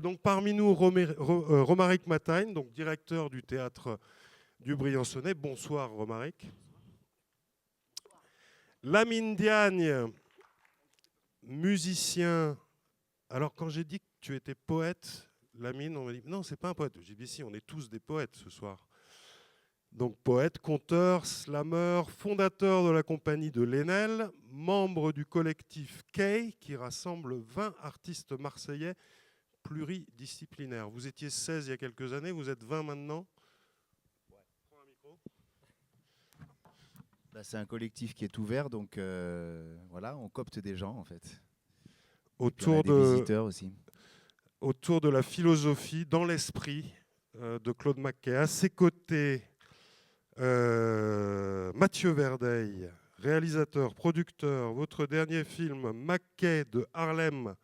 Donc parmi nous, Romaric Matagne, donc directeur du théâtre du Briançonnais. Bonsoir Romaric. Lamine Diagne, musicien. Alors quand j'ai dit que tu étais poète, Lamine, on m'a dit non, c'est pas un poète. J'ai dit si, on est tous des poètes ce soir. Donc poète, conteur, slammer, fondateur de la compagnie de Lénel, membre du collectif Kay qui rassemble 20 artistes marseillais pluridisciplinaires. Vous étiez 16 il y a quelques années, vous êtes 20 maintenant. Prends un micro. C'est un collectif qui est ouvert, donc voilà, on copte des gens en fait. Et puis on a Autour des visiteurs aussi. autour de la philosophie, dans l'esprit de Claude Mackay. À ses côtés, Mathieu Verdeil, réalisateur, producteur. Votre dernier film, Mackay de Harlem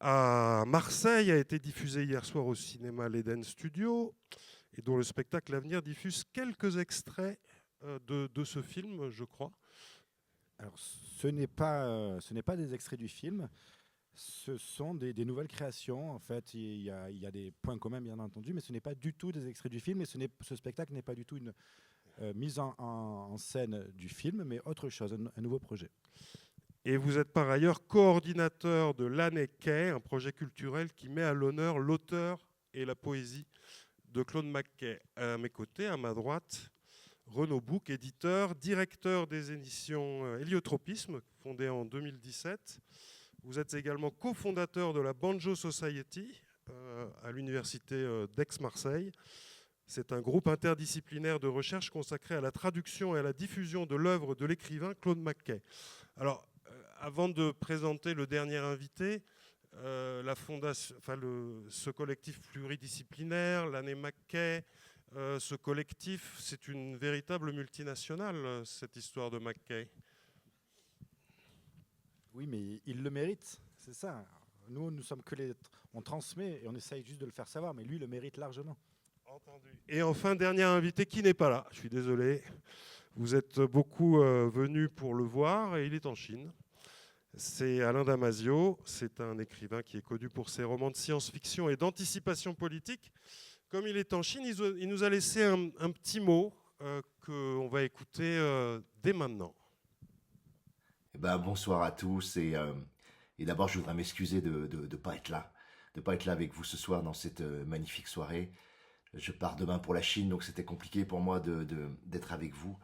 à Marseille, a été diffusé hier soir au cinéma L'Eden Studio et dont le spectacle L'Avenir diffuse quelques extraits de ce film, je crois. Alors, ce n'est pas des extraits du film, ce sont des nouvelles créations. En fait, il y a des points communs, bien entendu, mais ce n'est pas du tout des extraits du film, et ce spectacle n'est pas du tout une mise en scène du film, mais autre chose, un nouveau projet. Et vous êtes par ailleurs coordinateur de l'Année Kay, un projet culturel qui met à l'honneur l'auteur et la poésie de Claude Mackay. À mes côtés, à ma droite, Renaud Bouc, éditeur, directeur des éditions Héliotropisme, fondée en 2017. Vous êtes également cofondateur de la Banjo Society à l'université d'Aix-Marseille. C'est un groupe interdisciplinaire de recherche consacré à la traduction et à la diffusion de l'œuvre de l'écrivain Claude Mackay. Alors, avant de présenter le dernier invité, la fondation, ce collectif pluridisciplinaire, l'année Mackay, ce collectif, c'est une véritable multinationale, cette histoire de Mackay. Oui, mais il le mérite, c'est ça. Nous sommes que on transmet et on essaye juste de le faire savoir, mais lui le mérite largement. Entendu. Et enfin, dernier invité qui n'est pas là, je suis désolé. Vous êtes beaucoup venus pour le voir et il est en Chine. C'est Alain Damasio, c'est un écrivain qui est connu pour ses romans de science-fiction et d'anticipation politique. Comme il est en Chine, il nous a laissé un petit mot qu'on va écouter dès maintenant. Bonsoir à tous et d'abord je voudrais m'excuser de pas être là, de pas être là avec vous ce soir dans cette magnifique soirée. Je pars demain pour la Chine, donc c'était compliqué pour moi d'être avec vous.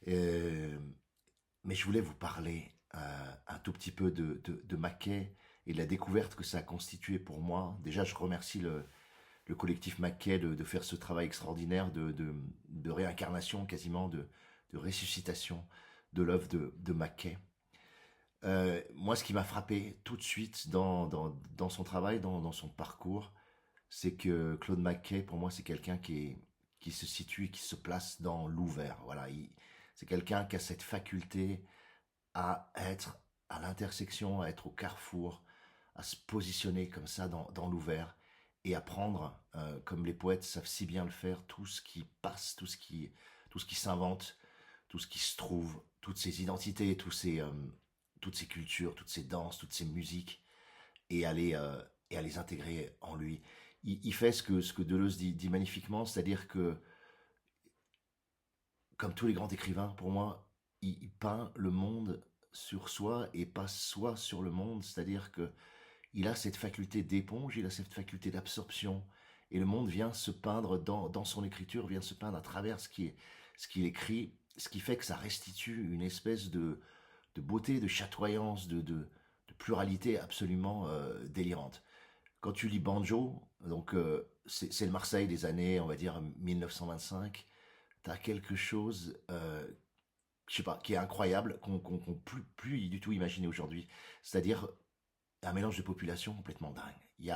Mais je voulais vous parler un tout petit peu de Mackay et de la découverte que ça a constitué pour moi. Déjà, je remercie le collectif Mackay de faire ce travail extraordinaire de réincarnation, quasiment de ressuscitation de l'œuvre de Mackay. Moi, ce qui m'a frappé tout de suite dans son travail, dans son parcours, c'est que Claude Mackay, pour moi, c'est quelqu'un qui se situe, qui se place dans l'ouvert. Voilà, c'est quelqu'un qui a cette faculté à être à l'intersection, à être au carrefour, à se positionner comme ça dans l'ouvert et à prendre, comme les poètes savent si bien le faire, tout ce qui passe, tout ce qui s'invente, tout ce qui se trouve, toutes ces identités, toutes ces cultures, toutes ces danses, toutes ces musiques, et à les intégrer en lui. Il fait ce que Deleuze dit magnifiquement, c'est-à-dire que, comme tous les grands écrivains, pour moi, il peint le monde sur soi et pas soi sur le monde, c'est-à-dire que il a cette faculté d'éponge, il a cette faculté d'absorption, et le monde vient se peindre dans son écriture, vient se peindre à travers ce qu'il écrit, ce qui fait que ça restitue une espèce de beauté, de chatoyance, de pluralité absolument délirante. Quand tu lis Banjo, donc c'est le Marseille des années, on va dire 1925, t'as quelque chose, je sais pas, qui est incroyable, qu'on plus du tout imaginé aujourd'hui. C'est-à-dire un mélange de population complètement dingue. Il y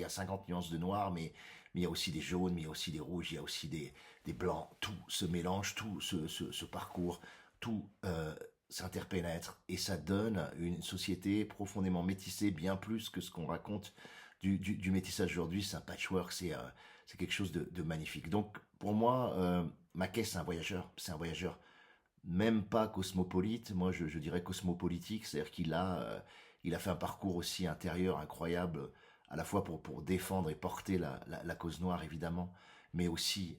a 50 nuances de noir, mais il y a aussi des jaunes, mais il y a aussi des rouges, il y a aussi des blancs. Tout se mélange, tout se parcourt, tout s'interpénètre, et ça donne une société profondément métissée, bien plus que ce qu'on raconte du métissage aujourd'hui. C'est un patchwork, c'est quelque chose de magnifique. Donc pour moi, Mackay, c'est un voyageur même pas cosmopolite, moi je dirais cosmopolitique, c'est-à-dire il a fait un parcours aussi intérieur incroyable à la fois pour défendre et porter la cause noire, évidemment, mais aussi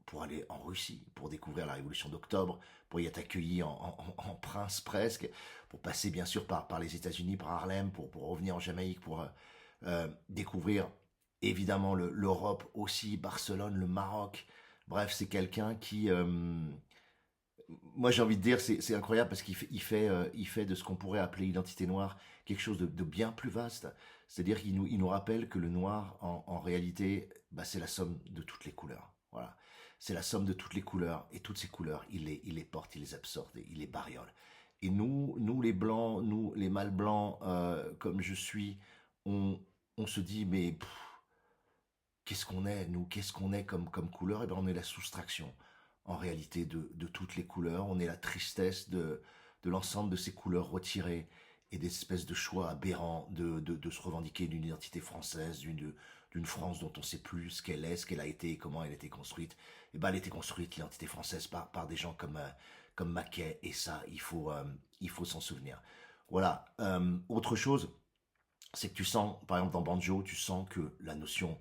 pour aller en Russie, pour découvrir la révolution d'octobre, pour y être accueilli en prince presque, pour passer bien sûr par les États-Unis, par Harlem, pour revenir en Jamaïque, pour découvrir évidemment l'Europe aussi, Barcelone, le Maroc. Bref, c'est quelqu'un qui... moi j'ai envie de dire, c'est incroyable parce il fait de ce qu'on pourrait appeler l'identité noire quelque chose de bien plus vaste. C'est-à-dire il nous rappelle que le noir, en réalité, bah, c'est la somme de toutes les couleurs. Voilà. C'est la somme de toutes les couleurs, et toutes ces couleurs, il les porte, il les absorbe, il les bariole. Et nous les blancs, nous les mâles blancs, comme je suis, on se dit, mais qu'est-ce qu'on est, nous, qu'est-ce qu'on est comme couleur? Eh ben, on est la soustraction, en réalité, de toutes les couleurs. On est la tristesse de l'ensemble de ces couleurs retirées et des espèces de choix aberrants de se revendiquer d'une identité française, d'une France dont on ne sait plus ce qu'elle a été et comment elle a été construite. Et ben, elle a été construite, l'identité française, par des gens comme Mackay, et ça, il faut s'en souvenir. Voilà. Autre chose, c'est que tu sens, par exemple dans Banjo, tu sens que la notion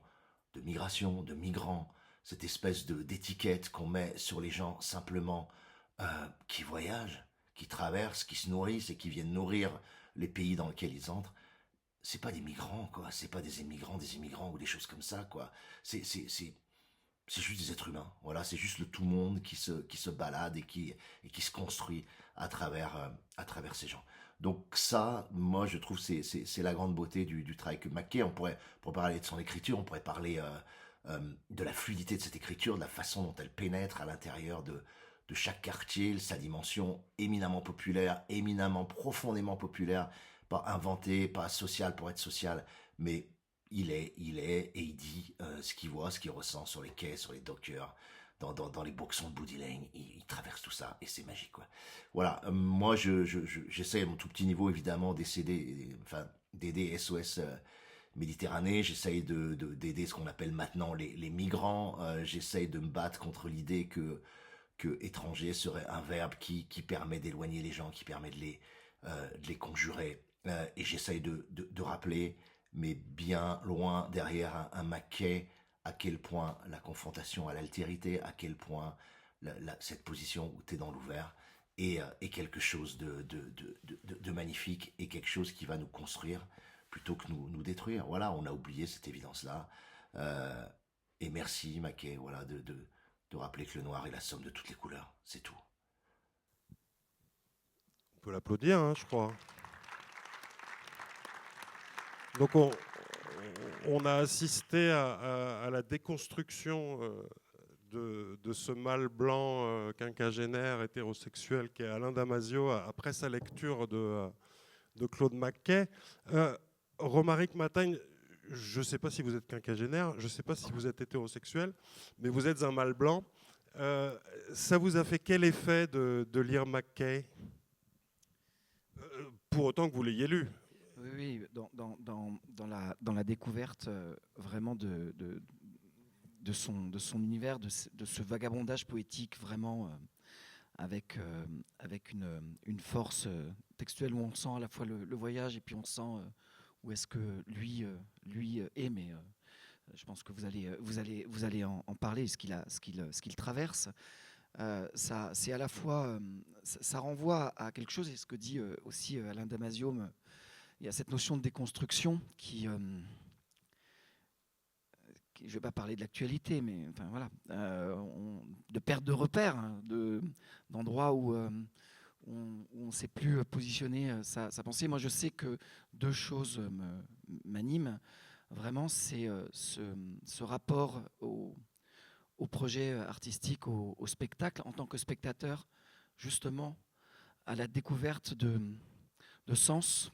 de migration, de migrants, cette espèce d'étiquette qu'on met sur les gens simplement qui voyagent, qui traversent, qui se nourrissent et qui viennent nourrir les pays dans lesquels ils entrent, c'est pas des migrants, quoi. C'est pas des immigrants ou des choses comme ça, quoi. C'est juste des êtres humains. Voilà, c'est juste le tout monde qui se balade et qui se construit à travers ces gens. Donc ça, moi, je trouve c'est la grande beauté du travail que Mackay. Pour parler de son écriture, on pourrait parler de la fluidité de cette écriture, de la façon dont elle pénètre à l'intérieur de chaque quartier, sa dimension éminemment populaire, éminemment profondément populaire, pas inventé, pas social pour être social, mais il est, et il dit ce qu'il voit, ce qu'il ressent sur les quais, sur les dockers, dans les boxons de Booty Lane. Il traverse tout ça et c'est magique, quoi. Voilà, moi j'essaie à mon tout petit niveau évidemment d'aider SOS Méditerranée. J'essaye d'aider ce qu'on appelle maintenant les migrants. J'essaye de me battre contre l'idée que étranger serait un verbe qui permet d'éloigner les gens, qui permet de les conjurer. Et j'essaye de rappeler, mais bien loin derrière un Mackay, à quel point la confrontation à l'altérité, à quel point cette position où tu es dans l'ouvert est quelque chose de magnifique, et quelque chose qui va nous construire plutôt que nous détruire. Voilà, on a oublié cette évidence-là. Et merci Mackay, voilà, de rappeler que le noir est la somme de toutes les couleurs, c'est tout. On peut l'applaudir, hein, je crois. Donc on a assisté à la déconstruction de ce mâle blanc quinquagénaire hétérosexuel qu'est Alain Damasio après sa lecture de Claude Mackay. Romaric Matagne, je ne sais pas si vous êtes quinquagénaire, je ne sais pas si vous êtes hétérosexuel, mais vous êtes un mâle blanc. Ça vous a fait quel effet de lire Mackay, pour autant que vous l'ayez lu? Oui, dans la découverte vraiment de son univers, de ce vagabondage poétique vraiment avec une force textuelle où on sent à la fois le voyage et puis on sent où est-ce que lui est, mais je pense que vous allez en parler, ce qu'il traverse. Ça, c'est à la fois, ça renvoie à quelque chose, et ce que dit aussi Alain Damasio. Il y a cette notion de déconstruction qui je ne vais pas parler de l'actualité, mais enfin, voilà, de perte de repères, hein, d'endroits où on ne sait plus positionner sa pensée. Moi, je sais que deux choses m'animent vraiment, c'est ce rapport au projet artistique, au spectacle, en tant que spectateur, justement, à la découverte de sens,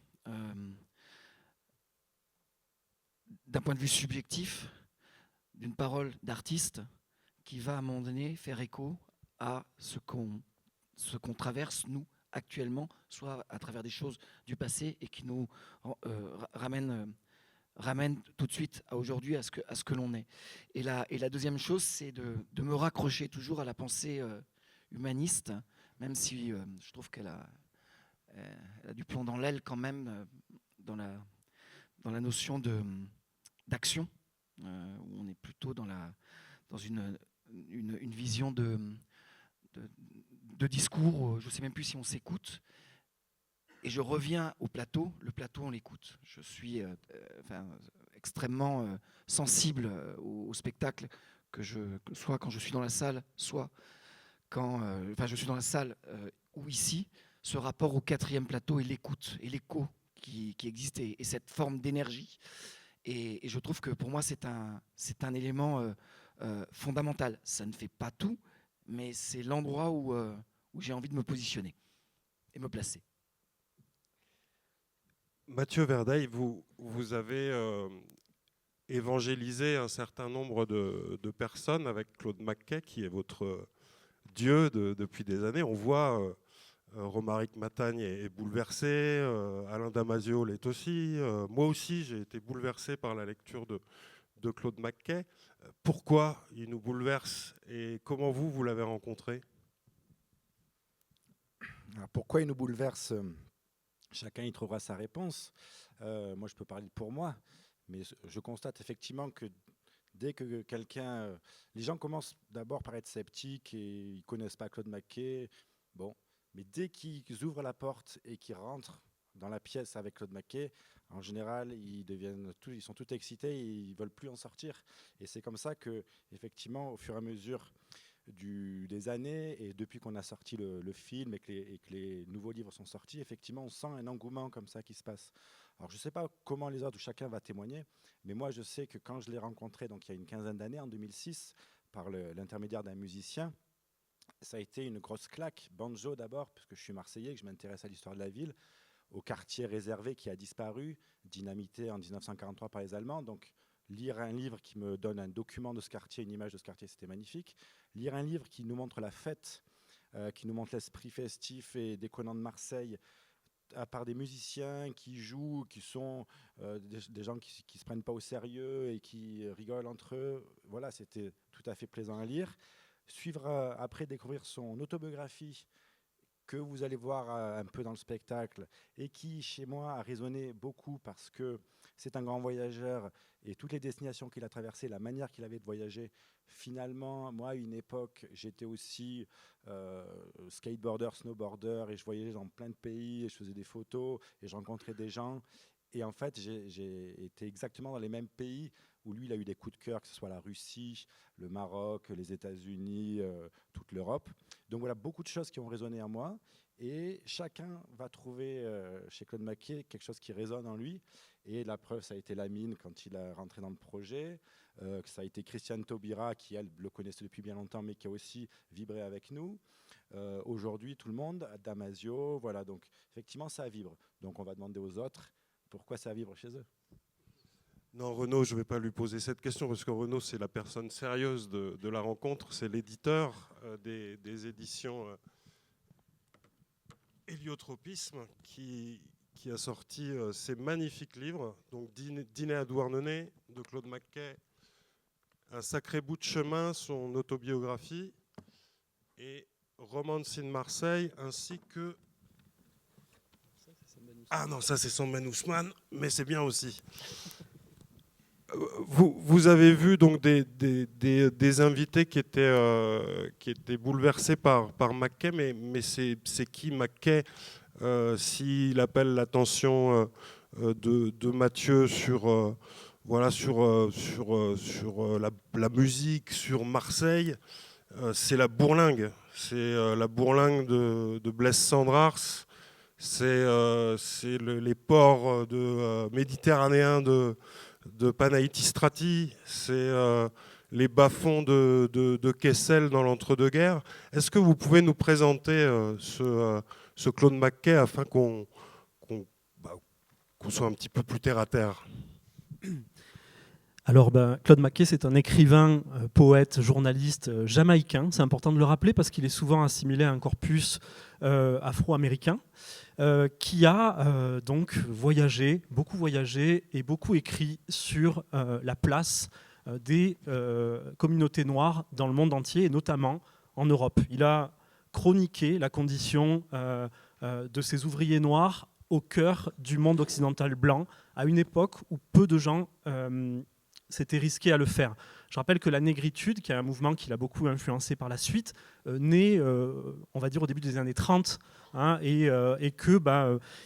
d'un point de vue subjectif, d'une parole d'artiste qui va à un moment donné faire écho à ce qu'on traverse, nous, actuellement, soit à travers des choses du passé et qui nous ramène tout de suite à aujourd'hui, à ce que l'on est. Et la deuxième chose, c'est de me raccrocher toujours à la pensée humaniste, même si je trouve qu'elle a du plomb dans l'aile quand même, dans la notion d'action, où on est plutôt dans une vision de discours, je ne sais même plus si on s'écoute. Et je reviens au plateau, le plateau on l'écoute. Je suis extrêmement sensible au spectacle, soit quand je suis dans la salle, soit quand je suis dans la salle ou ici, ce rapport au quatrième plateau et l'écoute et l'écho qui existe et cette forme d'énergie. Et je trouve que pour moi c'est un élément fondamental. Ça ne fait pas tout, mais c'est l'endroit où j'ai envie de me positionner et me placer. Mathieu Verdeil, vous avez évangélisé un certain nombre de personnes avec Claude McKay, qui est votre dieu depuis des années. On voit Romaric Matagne est bouleversé, Alain Damasio l'est aussi. Moi aussi, j'ai été bouleversé par la lecture de Claude McKay. Pourquoi il nous bouleverse et comment vous l'avez rencontré ? Alors pourquoi il nous bouleverse ? Chacun y trouvera sa réponse. Moi, je peux parler pour moi, mais je constate effectivement que dès que quelqu'un... les gens commencent d'abord par être sceptiques et ils ne connaissent pas Claude McKay. Bon, mais dès qu'ils ouvrent la porte et qu'ils rentrent dans la pièce avec Claude McKay, en général, ils sont tout excités et ils ne veulent plus en sortir. Et c'est comme ça que, effectivement, au fur et à mesure des années, et depuis qu'on a sorti le film et que les nouveaux livres sont sortis, effectivement, on sent un engouement comme ça qui se passe. Alors, je ne sais pas comment les autres, chacun va témoigner, mais moi, je sais que quand je l'ai rencontré, donc il y a une quinzaine d'années, en 2006, par l'intermédiaire d'un musicien, ça a été une grosse claque. Banjo d'abord, puisque je suis Marseillais, que je m'intéresse à l'histoire de la ville, au quartier réservé qui a disparu, dynamité en 1943 par les Allemands. Donc, lire un livre qui me donne un document de ce quartier, une image de ce quartier, c'était magnifique. Lire un livre qui nous montre la fête, qui nous montre l'esprit festif et déconnant de Marseille, à part des musiciens qui jouent, qui sont des gens qui ne se prennent pas au sérieux et qui rigolent entre eux. Voilà, c'était tout à fait plaisant à lire. Suivre après, découvrir son autobiographie, que vous allez voir un peu dans le spectacle et qui, chez moi, a résonné beaucoup parce que c'est un grand voyageur et toutes les destinations qu'il a traversées, la manière qu'il avait de voyager. Finalement, moi, à une époque, j'étais aussi skateboarder, snowboarder et je voyageais dans plein de pays et je faisais des photos et je rencontrais des gens. Et en fait, j'ai été exactement dans les mêmes pays où lui, il a eu des coups de cœur, que ce soit la Russie, le Maroc, les États-Unis, toute l'Europe. Donc voilà, beaucoup de choses qui ont résonné en moi. Et chacun va trouver chez Claude McKay quelque chose qui résonne en lui. Et la preuve, ça a été Lamine quand il est rentré dans le projet. Ça a été Christiane Taubira, qui, elle, le connaissait depuis bien longtemps, mais qui a aussi vibré avec nous. Aujourd'hui, tout le monde, Damasio, voilà. Donc effectivement, ça vibre. Donc on va demander aux autres pourquoi ça vibre chez eux. Non, Renaud, je ne vais pas lui poser cette question parce que Renaud, c'est la personne sérieuse de la rencontre. C'est l'éditeur des éditions Héliotropisme qui a sorti ces magnifiques livres. Donc, Dîner à Douarnenez de Claude McKay, Un sacré bout de chemin, son autobiographie, et Romance in Marseille, ainsi que... Ah non, ça c'est son Ousmane, mais c'est bien aussi. Vous avez vu donc des invités qui étaient bouleversés par McKay, mais c'est qui McKay s'il appelle l'attention de Mathieu sur la musique, sur Marseille, c'est la bourlingue. C'est la bourlingue de Blaise Cendrars. C'est les ports méditerranéens de Panaïti Strati, c'est les bas-fonds de Kessel dans l'entre-deux-guerres. Est-ce que vous pouvez nous présenter ce Claude McKay afin qu'on soit un petit peu plus terre à terre ? Alors, Claude McKay, c'est un écrivain, poète, journaliste jamaïcain. C'est important de le rappeler parce qu'il est souvent assimilé à un corpus afro-américain qui a donc beaucoup voyagé et beaucoup écrit sur la place des communautés noires dans le monde entier et notamment en Europe. Il a chroniqué la condition de ces ouvriers noirs au cœur du monde occidental blanc, à une époque où peu de gens s'étaient risqués à le faire. Je rappelle que la négritude, qui est un mouvement qui l'a beaucoup influencé par la suite, naît, on va dire, au début des années 30, hein, et que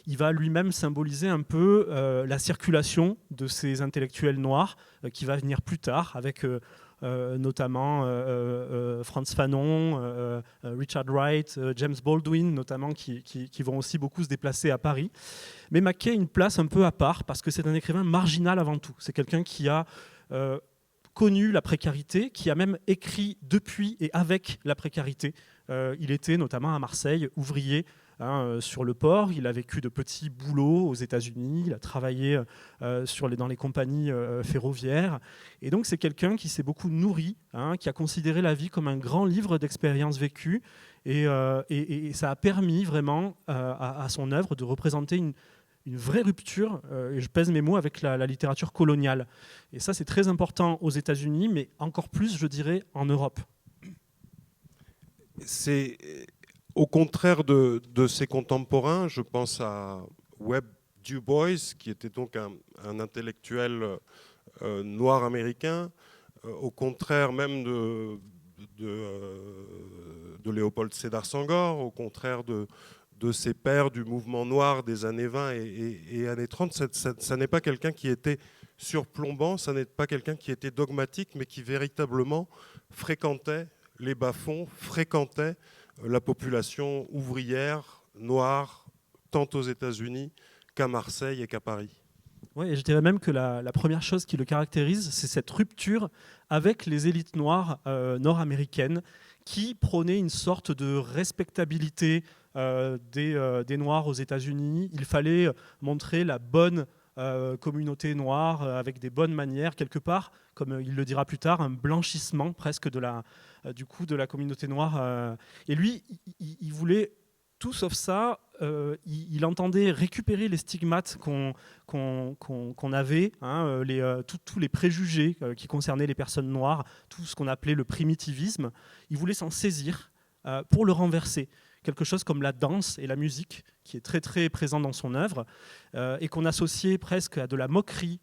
il va lui-même symboliser un peu la circulation de ces intellectuels noirs, qui va venir plus tard, avec notamment Frantz Fanon, Richard Wright, James Baldwin, notamment, qui vont aussi beaucoup se déplacer à Paris. Mais Mackay a une place un peu à part, parce que c'est un écrivain marginal avant tout. C'est quelqu'un qui a connu la précarité, qui a même écrit depuis et avec la précarité. Il était notamment à Marseille, ouvrier sur le port. Il a vécu de petits boulots aux États-Unis. Il a travaillé dans les compagnies ferroviaires. Et donc, c'est quelqu'un qui s'est beaucoup nourri, qui a considéré la vie comme un grand livre d'expériences vécues. Et ça a permis vraiment à son œuvre de représenter une vraie rupture, et je pèse mes mots, avec la littérature coloniale. Et ça, c'est très important aux États-Unis, mais encore plus, je dirais, en Europe. C'est au contraire de ses contemporains, je pense à Webb Du Bois, qui était donc un intellectuel noir américain, au contraire même de Léopold Sédar Senghor, au contraire de ses pairs du mouvement noir des années 20 et années 30. Ça n'est pas quelqu'un qui était surplombant, ça n'est pas quelqu'un qui était dogmatique, mais qui véritablement fréquentait les bas-fonds, fréquentait la population ouvrière noire, tant aux États-Unis qu'à Marseille et qu'à Paris. Oui, et je dirais même que la première chose qui le caractérise, c'est cette rupture avec les élites noires nord-américaines, qui prônaient une sorte de respectabilité des Noirs aux États-Unis. Il fallait montrer la bonne communauté noire avec des bonnes manières, quelque part, comme il le dira plus tard, un blanchissement presque de la communauté noire. Et lui, il voulait tout sauf ça. Il entendait récupérer les stigmates qu'on avait, tous les préjugés qui concernaient les personnes noires, tout ce qu'on appelait le primitivisme. Il voulait s'en saisir pour le renverser. Quelque chose comme la danse et la musique, qui est très très présent dans son œuvre, et qu'on associait presque à de la moquerie,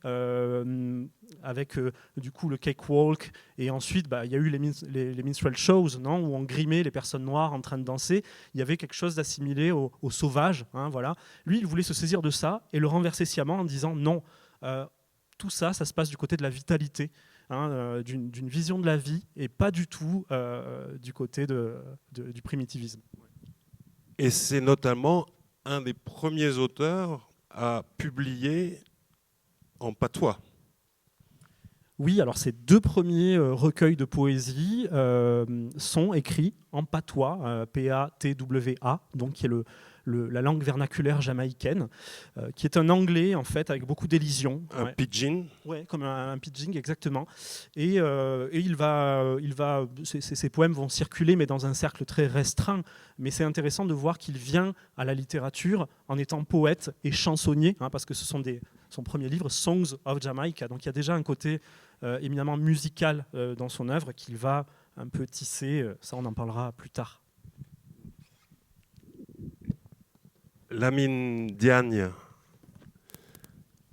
avec du coup le cakewalk, et ensuite il y a eu les minstrel shows, non, où on grimait les personnes noires en train de danser. Il y avait quelque chose d'assimilé au sauvage, voilà. Lui, il voulait se saisir de ça et le renverser sciemment en disant non, tout ça, ça se passe du côté de la vitalité, d'une vision de la vie, et pas du tout du côté du primitivisme. Et c'est notamment un des premiers auteurs à publier en patois. Oui, alors ces deux premiers recueils de poésie sont écrits en patois, P-A-T-W-A, donc qui est la langue vernaculaire jamaïcaine, qui est un anglais en fait avec beaucoup d'élision. Un pidgin. Ouais, comme un pidgin exactement. Et ces poèmes vont circuler, mais dans un cercle très restreint. Mais c'est intéressant de voir qu'il vient à la littérature en étant poète et chansonnier, parce que ce sont son premier livre, Songs of Jamaica. Donc il y a déjà un côté éminemment musical dans son œuvre qu'il va un peu tisser. Ça, on en parlera plus tard. Lamine Diagne,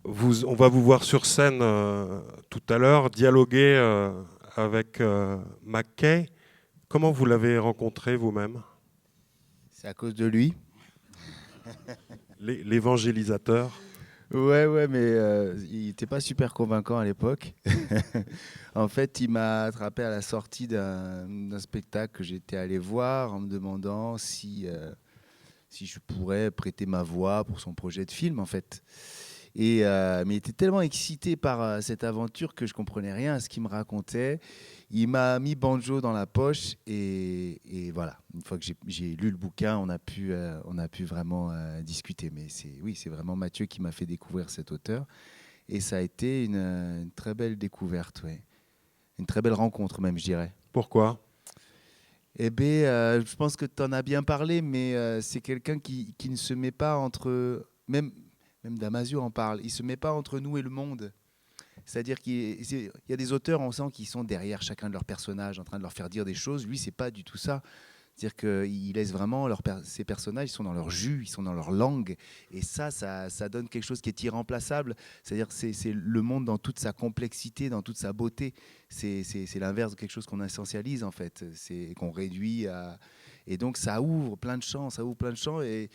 on va vous voir sur scène tout à l'heure, dialoguer avec Mackay. Comment vous l'avez rencontré vous-même ? C'est à cause de lui. L'évangélisateur. Ouais, mais il n'était pas super convaincant à l'époque. En fait, il m'a attrapé à la sortie d'un spectacle que j'étais allé voir en me demandant si je pourrais prêter ma voix pour son projet de film, en fait. Mais il était tellement excité par cette aventure que je comprenais rien à ce qu'il me racontait. Il m'a mis banjo dans la poche et voilà. Une fois que j'ai lu le bouquin, on a pu vraiment discuter. Mais c'est vraiment Mathieu qui m'a fait découvrir cet auteur. Et ça a été une très belle découverte, ouais. Une très belle rencontre même, je dirais. Pourquoi ? Eh bien, je pense que tu en as bien parlé, mais c'est quelqu'un qui ne se met pas entre... Même Damasio en parle. Il ne se met pas entre nous et le monde. C'est-à-dire qu'il y a des auteurs, on sent, qui sont derrière chacun de leurs personnages, en train de leur faire dire des choses. Lui, ce n'est pas du tout ça. C'est-à-dire qu'ils laissent vraiment ces personnages, ils sont dans leur jus, ils sont dans leur langue. Et ça donne quelque chose qui est irremplaçable. C'est-à-dire que c'est le monde dans toute sa complexité, dans toute sa beauté. C'est l'inverse de quelque chose qu'on essentialise, en fait. Qu'on réduit à... Et donc, ça ouvre plein de champs, Et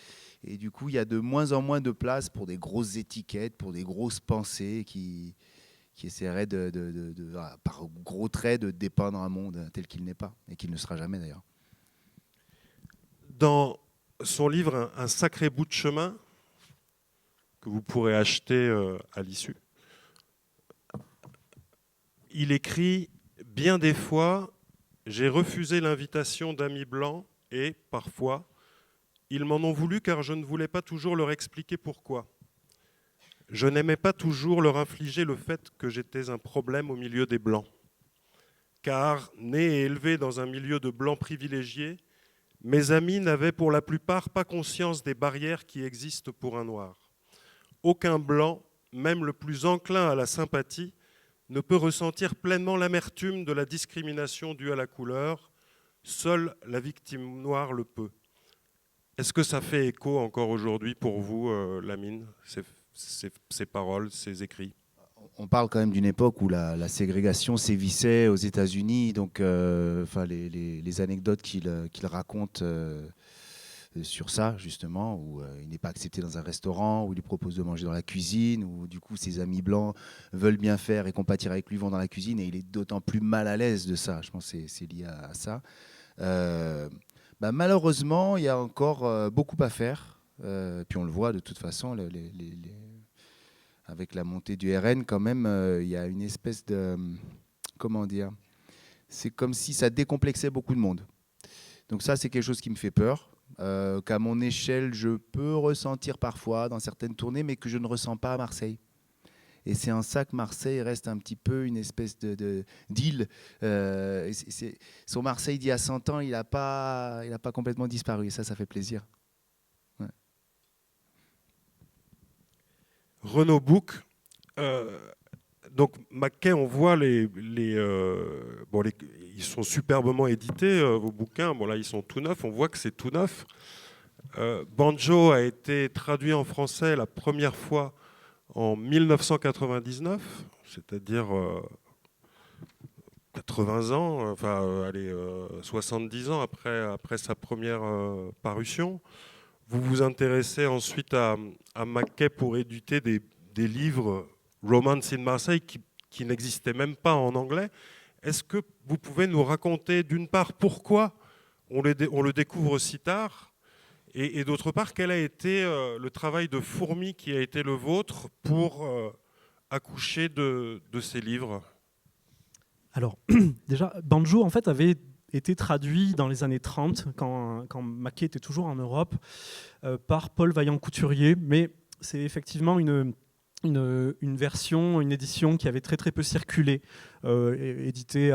du coup, il y a de moins en moins de place pour des grosses étiquettes, pour des grosses pensées qui essaieraient, par gros traits, de dépeindre un monde tel qu'il n'est pas, et qu'il ne sera jamais, d'ailleurs. Dans son livre Un sacré bout de chemin, que vous pourrez acheter à l'issue, il écrit « Bien des fois, j'ai refusé l'invitation d'amis blancs et, parfois, ils m'en ont voulu car je ne voulais pas toujours leur expliquer pourquoi. Je n'aimais pas toujours leur infliger le fait que j'étais un problème au milieu des blancs. Car, né et élevé dans un milieu de blancs privilégiés, mes amis n'avaient pour la plupart pas conscience des barrières qui existent pour un noir. Aucun blanc, même le plus enclin à la sympathie, ne peut ressentir pleinement l'amertume de la discrimination due à la couleur. Seule la victime noire le peut. » Est-ce que ça fait écho encore aujourd'hui pour vous, Lamine, ces paroles, ces écrits ? On parle quand même d'une époque où la ségrégation sévissait aux États-Unis, donc les anecdotes qu'il raconte sur ça, justement, où il n'est pas accepté dans un restaurant, où il lui propose de manger dans la cuisine, où du coup ses amis blancs veulent bien faire et compatir avec lui, vont dans la cuisine, et il est d'autant plus mal à l'aise de ça. Je pense que c'est lié à ça. Malheureusement, il y a encore beaucoup à faire, puis on le voit de toute façon, avec la montée du RN, quand même, il y a une espèce de... Comment dire ? C'est comme si ça décomplexait beaucoup de monde. Donc ça, c'est quelque chose qui me fait peur, qu'à mon échelle, je peux ressentir parfois dans certaines tournées, mais que je ne ressens pas à Marseille. Et c'est en ça que Marseille reste un petit peu une espèce d'île. Son Marseille d'il y a 100 ans, il n'a pas complètement disparu. Et ça fait plaisir. Ouais. Renaud Bouc, donc Mackay, on voit ils sont superbement édités, vos bouquins. Bon là, ils sont tout neufs. On voit que c'est tout neuf. Banjo a été traduit en français la première fois en 1999, c'est-à-dire 80 ans, 70 ans après sa première parution. Vous vous intéressez ensuite à Mackay pour éditer des livres Romance in Marseille qui n'existaient même pas en anglais. Est-ce que vous pouvez nous raconter d'une part pourquoi on le découvre si tard et d'autre part quel a été le travail de fourmi qui a été le vôtre pour accoucher de ces livres ? Alors déjà, Banjo en fait avait été traduit dans les années 30, quand Mackay était toujours en Europe, par Paul Vaillant-Couturier, mais c'est effectivement une version, une édition qui avait très très peu circulé, éditée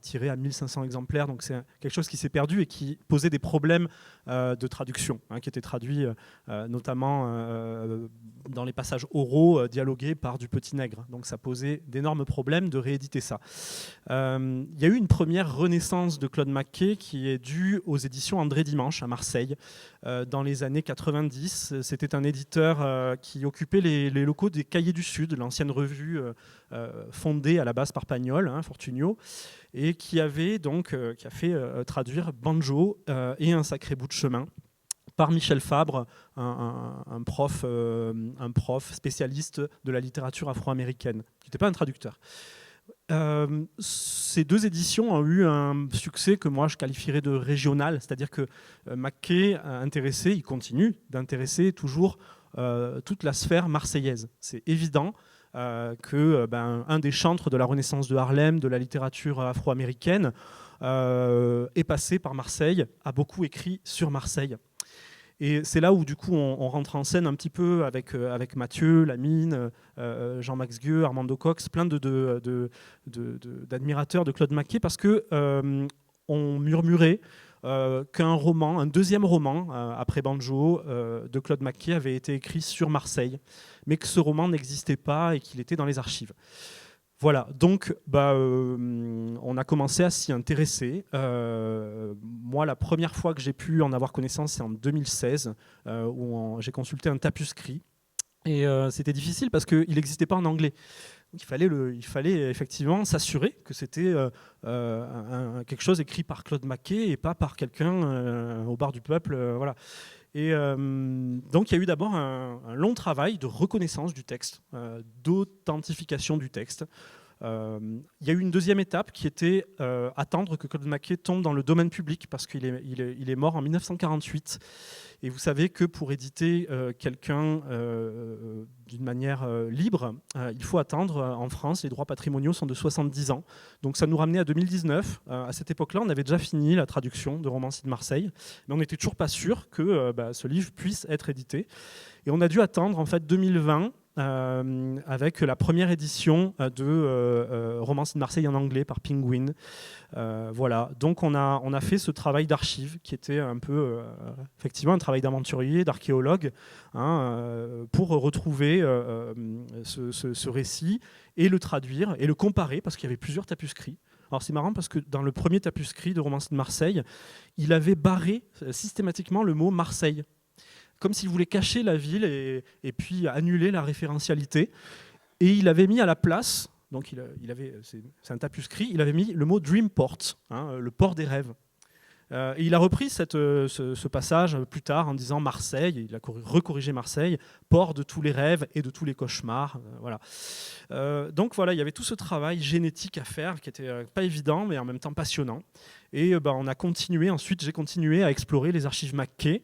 tirée à 1500 exemplaires, donc c'est quelque chose qui s'est perdu et qui posait des problèmes de traduction, qui était traduit notamment dans les passages oraux dialogués par du Petit Nègre, donc ça posait d'énormes problèmes de rééditer ça. Il y a eu une première renaissance de Claude Mackay qui est due aux éditions André Dimanche à Marseille dans les années 90. C'était un éditeur qui occupait les locaux des Cahiers du Sud, l'ancienne revue fondée à la base par Pagnol, Fortunio, et qui a fait traduire Banjo et Un sacré bout de chemin par Michel Fabre, un prof spécialiste de la littérature afro-américaine, qui n'était pas un traducteur. Ces deux éditions ont eu un succès que moi je qualifierais de régional, c'est-à-dire que Mackay il continue d'intéresser toujours toute la sphère marseillaise. C'est évident un des chantres de la Renaissance de Harlem, de la littérature afro-américaine, est passé par Marseille, a beaucoup écrit sur Marseille. Et c'est là où du coup on rentre en scène un petit peu avec Mathieu, Lamine, Jean-Max Gueux, Armando Cox, plein d'admirateurs de Claude Mackay, parce que on murmurait un deuxième roman après Banjo de Claude Mackay avait été écrit sur Marseille, mais que ce roman n'existait pas et qu'il était dans les archives. Voilà, donc on a commencé à s'y intéresser. Moi, la première fois que j'ai pu en avoir connaissance, c'est en 2016, où j'ai consulté un tapuscrit. Et c'était difficile parce qu'il n'existait pas en anglais. Donc, il fallait effectivement s'assurer que c'était quelque chose écrit par Claude Maquet et pas par quelqu'un au bar du peuple. Voilà. Et donc il y a eu d'abord un long travail de reconnaissance du texte, d'authentification du texte. Il y a eu une deuxième étape qui était attendre que Claude Maquet tombe dans le domaine public parce qu'il est mort en 1948. Et vous savez que pour éditer quelqu'un d'une manière libre, il faut attendre. En France, les droits patrimoniaux sont de 70 ans. Donc ça nous ramenait à 2019. À cette époque-là, on avait déjà fini la traduction de Romancie de Marseille, mais on n'était toujours pas sûr que ce livre puisse être édité. Et on a dû attendre en fait 2020 avec la première édition de Romancie de Marseille en anglais par Penguin. Voilà, donc on a fait ce travail d'archive qui était un peu effectivement un travail d'aventurier, d'archéologue, pour retrouver ce récit et le traduire et le comparer parce qu'il y avait plusieurs tapuscrits. Alors c'est marrant parce que dans le premier tapuscrit de Romancie de Marseille, il avait barré systématiquement le mot Marseille, comme s'il voulait cacher la ville et puis annuler la référentialité. Et il avait mis à la place, donc c'est un tapuscrit, il avait mis le mot Dreamport, le port des rêves. Et il a repris ce passage plus tard en disant Marseille, il a recorrigé Marseille, port de tous les rêves et de tous les cauchemars. Voilà. Donc voilà, il y avait tout ce travail génétique à faire qui n'était pas évident mais en même temps passionnant. Et on a continué, ensuite j'ai continué à explorer les archives Maquet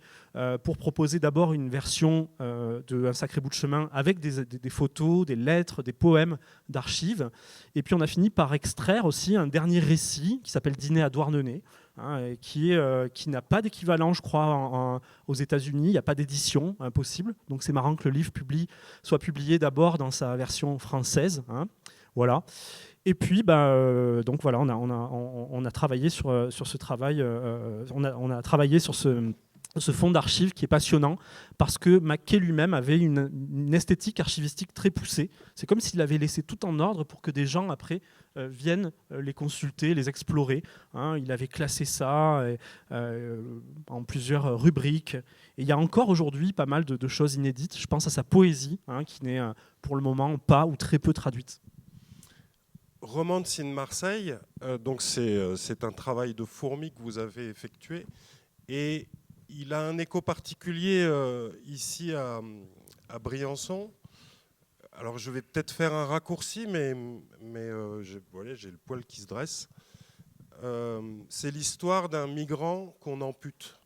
pour proposer d'abord une version de Un sacré bout de chemin avec des photos, des lettres, des poèmes d'archives. Et puis on a fini par extraire aussi un dernier récit qui s'appelle Dîner à Douarnenez, qui n'a pas d'équivalent, je crois, aux États-Unis. Il n'y a pas d'édition possible. Donc c'est marrant que le livre soit publié d'abord dans sa version française. Voilà. Et puis, donc voilà, on a travaillé sur ce travail. On a travaillé sur ce fonds d'archives qui est passionnant parce que Maquet lui-même avait une esthétique archivistique très poussée. C'est comme s'il avait laissé tout en ordre pour que des gens après viennent les consulter, les explorer. Il avait classé ça en plusieurs rubriques. Et il y a encore aujourd'hui pas mal de choses inédites. Je pense à sa poésie, qui n'est pour le moment pas ou très peu traduite. Romancie de Marseille, donc c'est un travail de fourmi que vous avez effectué et il a un écho particulier ici à Briançon. Alors je vais peut-être faire un raccourci, mais j'ai le poil qui se dresse. C'est l'histoire d'un migrant qu'on ampute.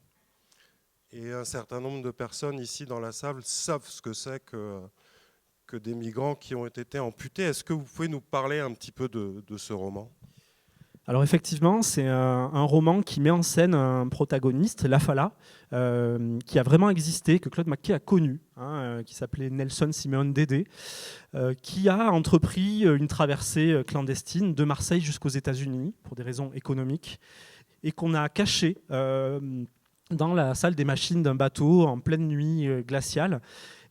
Et un certain nombre de personnes ici dans la salle savent ce que c'est que des migrants qui ont été amputés. Est-ce que vous pouvez nous parler un petit peu de ce roman ? Alors effectivement, c'est un roman qui met en scène un protagoniste, Lafala, qui a vraiment existé, que Claude Maquet a connu, qui s'appelait Nelson Simeon Dédé, qui a entrepris une traversée clandestine de Marseille jusqu'aux États-Unis pour des raisons économiques et qu'on a caché dans la salle des machines d'un bateau en pleine nuit glaciale.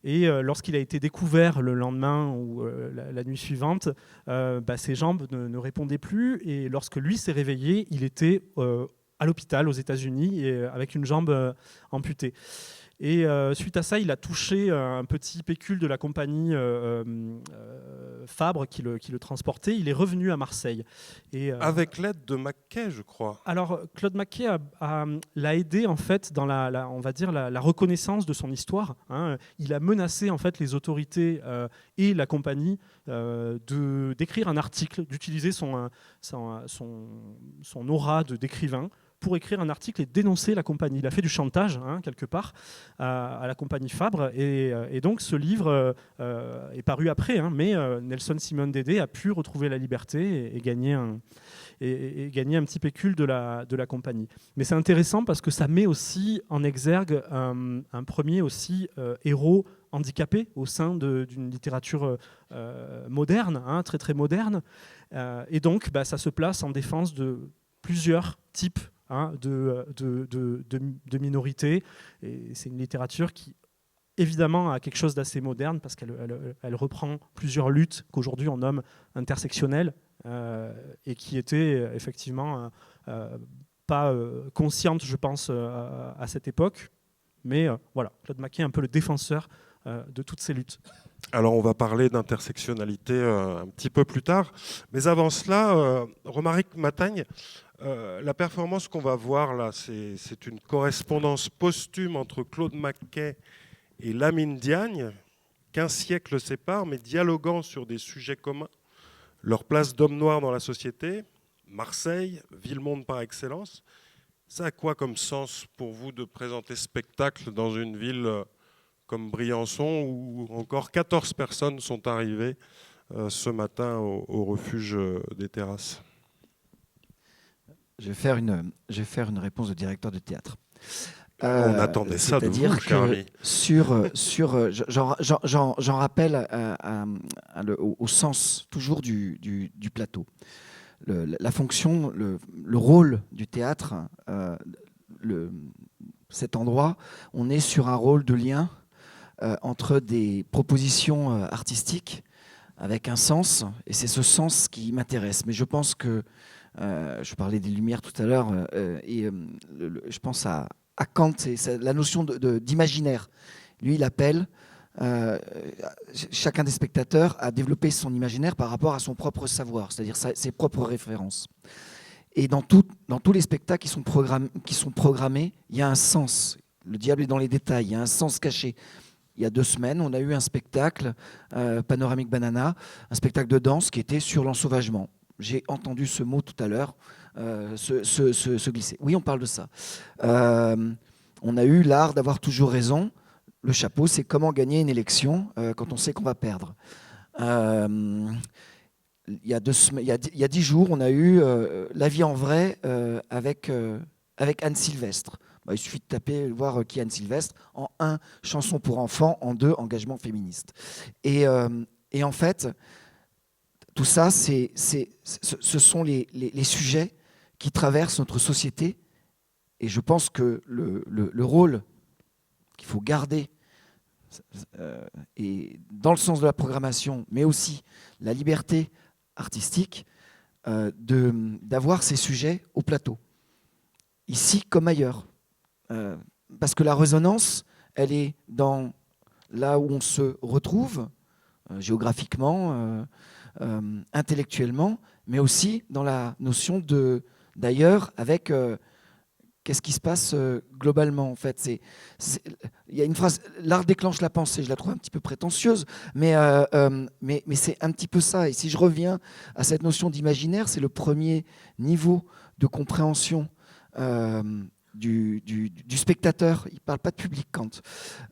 Et lorsqu'il a été découvert le lendemain ou la nuit suivante, ses jambes ne répondaient plus. Et lorsque lui s'est réveillé, il était à l'hôpital aux États-Unis et avec une jambe amputée. Et suite à ça, il a touché un petit pécule de la compagnie Fabre qui le transportait. Il est revenu à Marseille. Et, avec l'aide de Maquet, je crois. Alors, Claude Maquet l'a aidé en fait dans on va dire la reconnaissance de son histoire. Il a menacé en fait les autorités et la compagnie d'écrire un article, d'utiliser son aura d'écrivain pour écrire un article et dénoncer la compagnie. Il a fait du chantage, quelque part, à la compagnie Fabre. Et donc, ce livre est paru après, mais Nelson Simeon Dédé a pu retrouver la liberté et gagner un petit pécule de la compagnie. Mais c'est intéressant parce que ça met aussi en exergue un premier aussi héros handicapé au sein d'une littérature moderne, très très moderne. Et donc, ça se place en défense de plusieurs types de minorités. Et c'est une littérature qui évidemment à quelque chose d'assez moderne parce qu'elle reprend plusieurs luttes qu'aujourd'hui on nomme intersectionnelles et qui étaient effectivement pas conscientes, je pense, à cette époque. Mais voilà, Claude Maquet est un peu le défenseur de toutes ces luttes. Alors on va parler d'intersectionnalité un petit peu plus tard. Mais avant cela, Romaric Matagne, la performance qu'on va voir là, c'est une correspondance posthume entre Claude Maquet et Lamine Diagne, qu'un siècle sépare, mais dialoguant sur des sujets communs. Leur place d'homme noir dans la société, Marseille, ville-monde par excellence. Ça a quoi comme sens pour vous de présenter ce spectacle dans une ville comme Briançon, où encore 14 personnes sont arrivées ce matin au refuge des Terrasses? Je vais faire une réponse de directeur de théâtre. On attendait ça de vous, cher ami. J'en rappelle au sens toujours du plateau. La fonction, le rôle du théâtre, cet endroit, on est sur un rôle de lien entre des propositions artistiques avec un sens, et c'est ce sens qui m'intéresse. Mais je pense que, je parlais des Lumières tout à l'heure, je pense à Kant, c'est la notion d'imaginaire. Lui, il appelle chacun des spectateurs à développer son imaginaire par rapport à son propre savoir, c'est-à-dire ses propres références. Et dans tous les spectacles qui sont programmés, il y a un sens. Le diable est dans les détails, il y a un sens caché. Il y a 2 semaines, on a eu un spectacle, Panoramique Banana, un spectacle de danse qui était sur l'ensauvagement. J'ai entendu ce mot tout à l'heure se glisser. Oui, on parle de ça. On a eu l'art d'avoir toujours raison. Le chapeau, c'est comment gagner une élection quand on sait qu'on va perdre. Il y a 10 jours, on a eu La vie en vrai avec Anne Sylvestre. Il suffit de taper, voir qui est Anne Sylvestre. En 1, chanson pour enfants. En 2, engagement féministe. Et en fait, tout ça, ce sont les sujets qui traversent notre société. Et je pense que le rôle qu'il faut garder, et dans le sens de la programmation, mais aussi la liberté artistique, d'avoir ces sujets au plateau, ici comme ailleurs. Parce que la résonance, elle est dans là où on se retrouve, géographiquement, intellectuellement, mais aussi dans la notion d'ailleurs avec qu'est-ce qui se passe globalement. En fait, il y a une phrase, l'art déclenche la pensée, je la trouve un petit peu prétentieuse, mais c'est un petit peu ça. Et si je reviens à cette notion d'imaginaire, c'est le premier niveau de compréhension du spectateur. Il ne parle pas de public, Kant.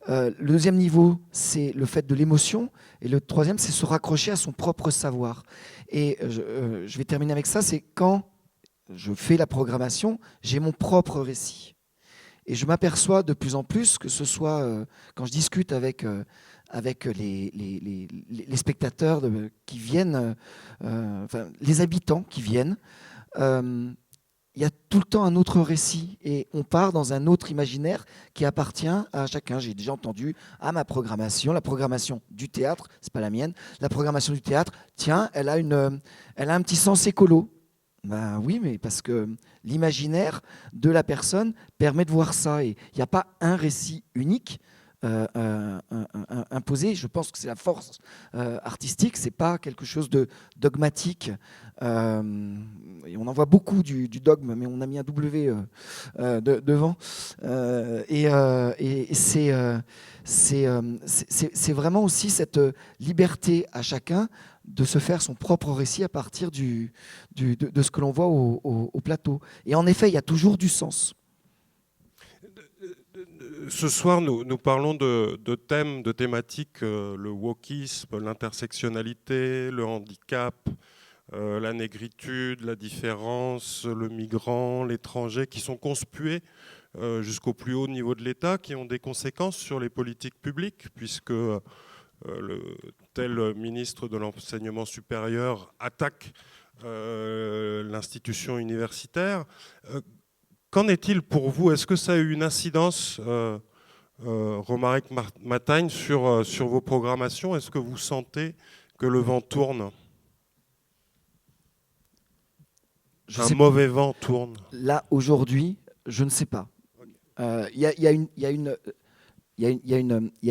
Le deuxième niveau, c'est le fait de l'émotion. Et le troisième, c'est se raccrocher à son propre savoir. Et je vais terminer avec ça, c'est quand je fais la programmation, j'ai mon propre récit. Et je m'aperçois de plus en plus, que ce soit quand je discute avec les spectateurs qui viennent, enfin, les habitants qui viennent, il y a tout le temps un autre récit et on part dans un autre imaginaire qui appartient à chacun. J'ai déjà entendu à ma programmation, la programmation du théâtre, c'est pas la mienne, la programmation du théâtre, tiens, elle a un petit sens écolo. Ben oui, mais parce que l'imaginaire de la personne permet de voir ça. Et il n'y a pas un récit unique imposé. Je pense que c'est la force artistique, c'est pas quelque chose de dogmatique. Et on en voit beaucoup du dogme, mais on a mis un W devant. Et c'est vraiment aussi cette liberté à chacun de se faire son propre récit à partir de ce que l'on voit au plateau. Et en effet, il y a toujours du sens. Ce soir, nous parlons de thèmes, de thématiques, le wokisme, l'intersectionnalité, le handicap, la négritude, la différence, le migrant, l'étranger, qui sont conspués jusqu'au plus haut niveau de l'État, qui ont des conséquences sur les politiques publiques, puisque le tel ministre de l'enseignement supérieur attaque l'institution universitaire. Qu'en est-il pour vous? Est-ce que ça a eu une incidence Romaric Matagne, sur vos programmations. Est-ce que vous sentez que le vent tourne? Un mauvais vent tourne? Là, aujourd'hui, je ne sais pas. Il y a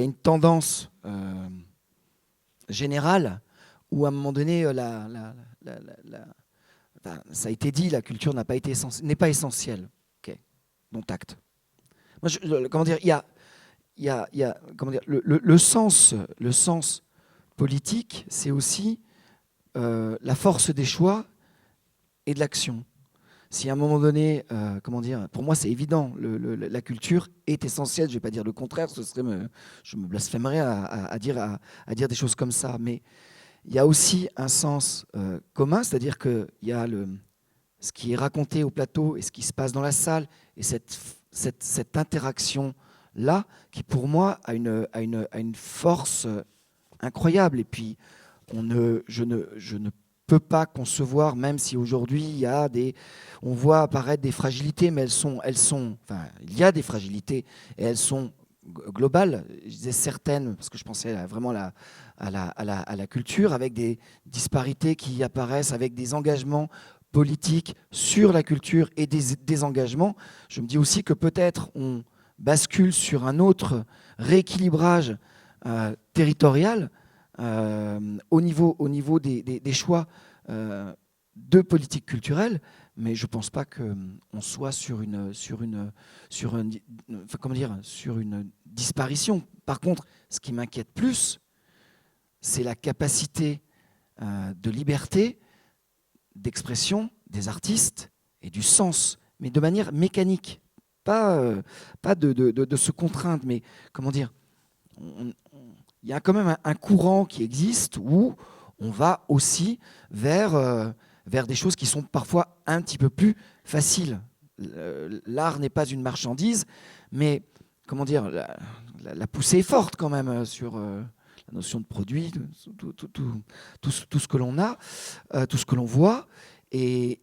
une tendance générale où, à un moment donné, ça a été dit, la culture n'est pas essentielle. Ok, dont acte. Moi, comment dire, comment dire, le sens politique, c'est aussi la force des choix et de l'action. Si à un moment donné, comment dire, pour moi c'est évident, la culture est essentielle. Je ne vais pas dire le contraire, je me blasphémerais à dire des choses comme ça. Mais il y a aussi un sens commun, c'est-à-dire qu'il y a ce qui est raconté au plateau et ce qui se passe dans la salle, et cette interaction-là, qui pour moi a une force incroyable. Et puis, je ne peut pas concevoir, même si aujourd'hui on voit apparaître des fragilités, mais enfin, il y a des fragilités et elles sont globales. Je disais certaines parce que je pensais vraiment à la culture, avec des disparités qui apparaissent, avec des engagements politiques sur la culture et des désengagements. Je me dis aussi que peut-être on bascule sur un autre rééquilibrage territorial. Au niveau des choix de politique culturelle, mais je ne pense pas qu'on soit sur une disparition. Par contre, ce qui m'inquiète plus, c'est la capacité de liberté, d'expression des artistes et du sens, mais de manière mécanique, pas de se contraindre, mais comment dire, il y a quand même un courant qui existe où on va aussi vers des choses qui sont parfois un petit peu plus faciles. L'art n'est pas une marchandise, mais comment dire, la poussée est forte quand même sur la notion de produit, tout ce que l'on a, tout ce que l'on voit, et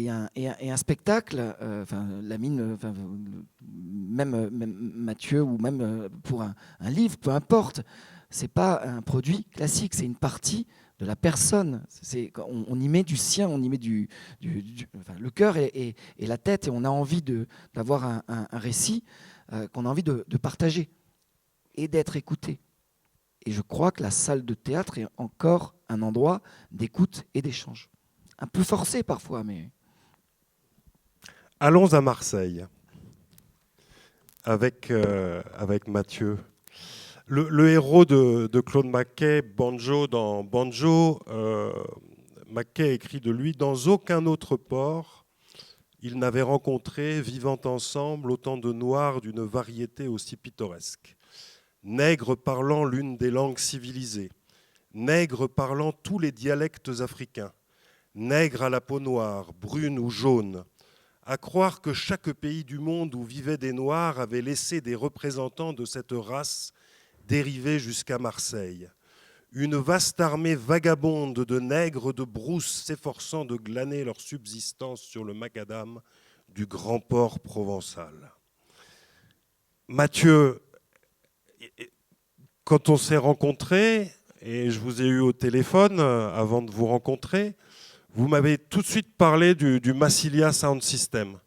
un spectacle, même Mathieu, ou même pour un livre, peu importe, c'est pas un produit classique, c'est une partie de la personne. On y met du sien, on y met le cœur et la tête, et on a envie d'avoir un récit qu'on a envie de partager et d'être écouté. Et je crois que la salle de théâtre est encore un endroit d'écoute et d'échange. Un peu forcé parfois, mais... Allons à Marseille avec Mathieu. Le héros de Claude Maquet, Banjo, dans Banjo, Maquet écrit de lui: dans aucun autre port, ils n'avaient rencontré, vivant ensemble, autant de noirs d'une variété aussi pittoresque. Nègres parlant l'une des langues civilisées, nègres parlant tous les dialectes africains, nègres à la peau noire, brune ou jaune, à croire que chaque pays du monde où vivaient des Noirs avait laissé des représentants de cette race dériver jusqu'à Marseille. Une vaste armée vagabonde de nègres de brousse s'efforçant de glaner leur subsistance sur le macadam du grand port provençal. Mathieu, quand on s'est rencontrés, et je vous ai eu au téléphone avant de vous rencontrer, vous m'avez tout de suite parlé du Massilia Sound System.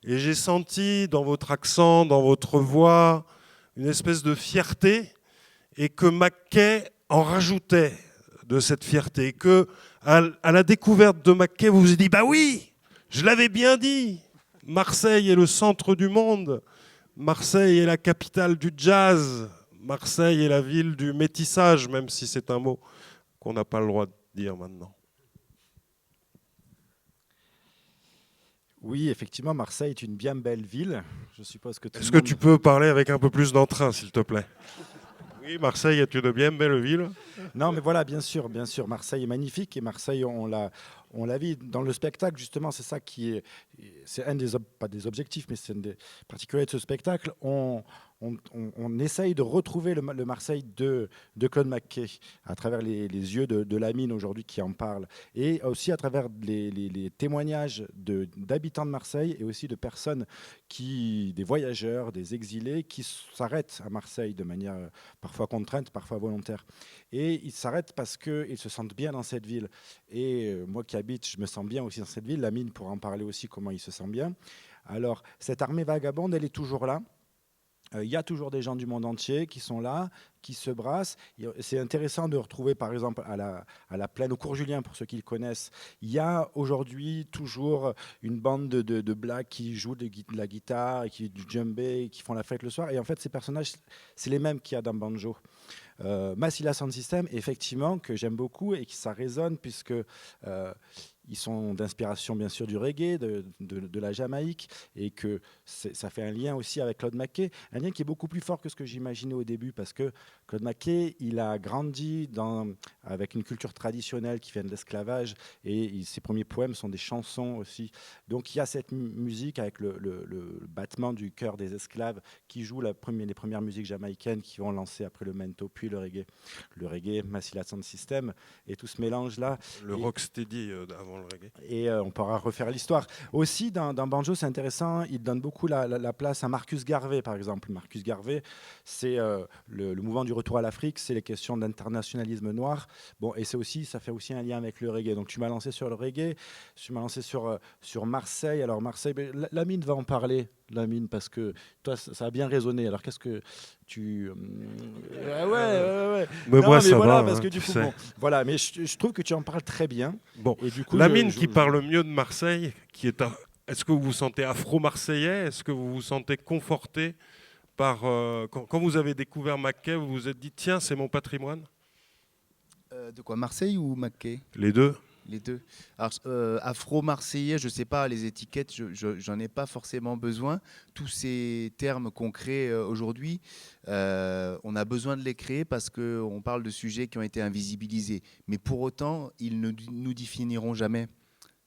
Et j'ai senti dans votre accent, dans votre voix, une espèce de fierté, et que Maquet en rajoutait de cette fierté. Et que, à la découverte de Maquet, vous vous êtes dit: bah oui, je l'avais bien dit, Marseille est le centre du monde, Marseille est la capitale du jazz, Marseille est la ville du métissage, même si c'est un mot qu'on n'a pas le droit de dire maintenant. Oui, effectivement, Marseille est une bien belle ville. Je suppose que Est-ce que tu peux parler avec un peu plus d'entrain, s'il te plaît? Oui, Marseille est une bien belle ville. Non, mais voilà, bien sûr, Marseille est magnifique, et Marseille, on la vit dans le spectacle, justement. C'est ça qui est, c'est un des pas des objectifs, mais c'est une des particularités de ce spectacle. On on essaye de retrouver le Marseille de Claude McKay à travers les yeux de Lamine aujourd'hui qui en parle, et aussi à travers les témoignages d'habitants de Marseille et aussi de personnes, des voyageurs, des exilés qui s'arrêtent à Marseille de manière parfois contrainte, parfois volontaire. Et ils s'arrêtent parce qu'ils se sentent bien dans cette ville. Et moi qui habite, je me sens bien aussi dans cette ville. Lamine pourra en parler aussi, comment il se sent bien. Alors, cette armée vagabonde, elle est toujours là. Il y a toujours des gens du monde entier qui sont là, qui se brassent. C'est intéressant de retrouver, par exemple, à la Plaine, au Cours Julien, pour ceux qui le connaissent, il y a aujourd'hui toujours une bande de blacks qui jouent de la guitare, et du djembé, qui font la fête le soir. Et en fait, ces personnages, c'est les mêmes qu'il y a dans Banjo. Massilia Sound System, effectivement, que j'aime beaucoup et qui ça résonne, puisque ils sont d'inspiration bien sûr du reggae, de la Jamaïque, et que ça fait un lien aussi avec Claude McKay, un lien qui est beaucoup plus fort que ce que j'imaginais au début, parce que Claude McKay, il a grandi avec une culture traditionnelle qui vient de l'esclavage, et ses premiers poèmes sont des chansons aussi. Donc il y a cette musique avec le battement du cœur des esclaves qui joue les premières musiques jamaïcaines qui vont lancer après le mento, puis le reggae. Le reggae, Massilia Sound System, et tout ce mélange-là. Le rocksteady avant le reggae. Et on pourra refaire l'histoire. Aussi, dans Banjo, c'est intéressant, il donne beaucoup la place à Marcus Garvey, par exemple. Marcus Garvey, c'est le mouvement du retour à l'Afrique, c'est les questions d'internationalisme noir. Bon, et ça fait aussi un lien avec le reggae. Donc tu m'as lancé sur le reggae, tu m'as lancé sur Marseille. Alors Marseille, Lamine va en parler. Lamine, parce que toi, ça a bien résonné. Alors, qu'est-ce que tu... ouais. Mais non, moi, mais ça voilà, va. parce que du coup, bon, voilà. Mais je trouve que tu en parles très bien. Bon, et du coup, Lamine qui parle mieux de Marseille, est-ce que vous vous sentez afro-marseillais? Est-ce que vous vous sentez conforté par... quand vous avez découvert McKay, vous vous êtes dit, tiens, c'est mon patrimoine? De quoi, Marseille ou McKay? Les deux. Les deux. Alors, afro-marseillais, je ne sais pas, les étiquettes, j'en ai pas forcément besoin. Tous ces termes qu'on crée aujourd'hui, on a besoin de les créer parce qu'on parle de sujets qui ont été invisibilisés. Mais pour autant, ils ne nous définiront jamais.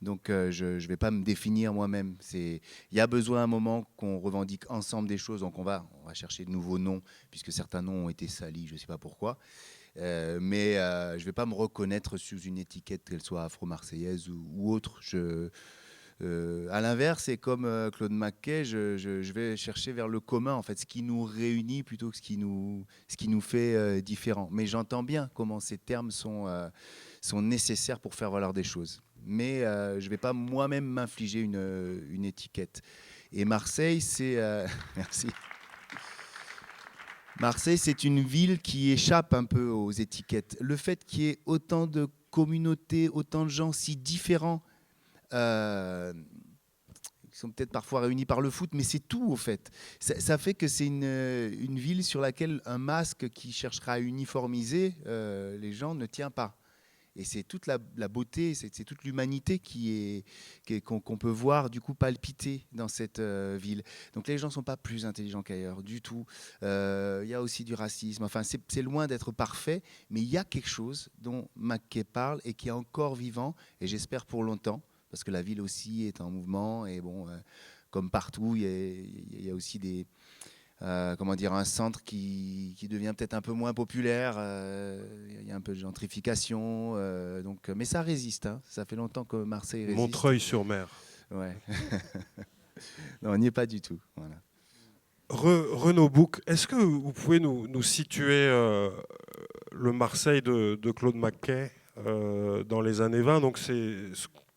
Donc, je ne vais pas me définir moi-même. Il y a besoin à un moment qu'on revendique ensemble des choses. Donc, on va chercher de nouveaux noms, puisque certains noms ont été salis, je ne sais pas pourquoi. Mais je ne vais pas me reconnaître sous une étiquette, qu'elle soit afro-marseillaise ou autre. À l'inverse, c'est comme Claude McKay, je vais chercher vers le commun, en fait, ce qui nous réunit plutôt que ce qui nous fait différents. Mais j'entends bien comment ces termes sont nécessaires pour faire valoir des choses. Mais je ne vais pas moi-même m'infliger une étiquette. Et Marseille, c'est... merci. Marseille, c'est une ville qui échappe un peu aux étiquettes. Le fait qu'il y ait autant de communautés, autant de gens si différents, qui sont peut-être parfois réunis par le foot, mais c'est tout au fait. Ça fait que c'est une ville sur laquelle un masque qui cherchera à uniformiser les gens ne tient pas. Et c'est toute la beauté, c'est toute l'humanité qu'on peut voir, du coup, palpiter dans cette ville. Donc les gens ne sont pas plus intelligents qu'ailleurs, du tout. Il y a aussi du racisme. Enfin, c'est loin d'être parfait, mais il y a quelque chose dont McKay parle et qui est encore vivant, et j'espère pour longtemps, parce que la ville aussi est en mouvement. Et bon, comme partout, il y a aussi un centre qui devient peut-être un peu moins populaire. Il y a un peu de gentrification. Mais ça résiste. Hein. Ça fait longtemps que Marseille résiste. Montreuil-sur-Mer. Ouais. Non, on n'y est pas du tout. Voilà. Renaud Bouc, est-ce que vous pouvez nous situer le Marseille de Claude McKay dans les années 20? Donc c'est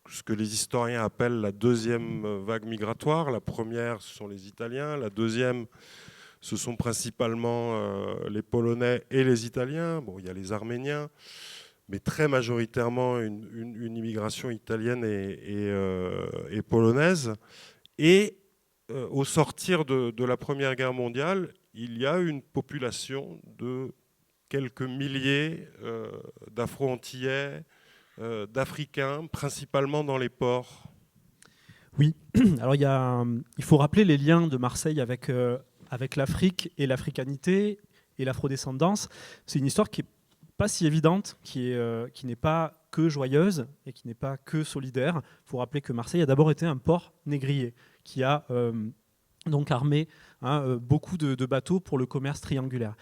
ce que les historiens appellent la deuxième vague migratoire. La première, ce sont les Italiens. La deuxième, ce sont principalement les Polonais et les Italiens. Bon, il y a les Arméniens, mais très majoritairement une immigration italienne et polonaise. Et au sortir de la Première Guerre mondiale, il y a une population de quelques milliers d'Afro-Antillais, d'Africains, principalement dans les ports. Oui, alors il faut rappeler les liens de Marseille avec l'Afrique et l'africanité et l'afrodescendance. C'est une histoire qui n'est pas si évidente, qui n'est pas que joyeuse et qui n'est pas que solidaire. Il faut rappeler que Marseille a d'abord été un port négrier qui a donc armé beaucoup de bateaux pour le commerce triangulaire.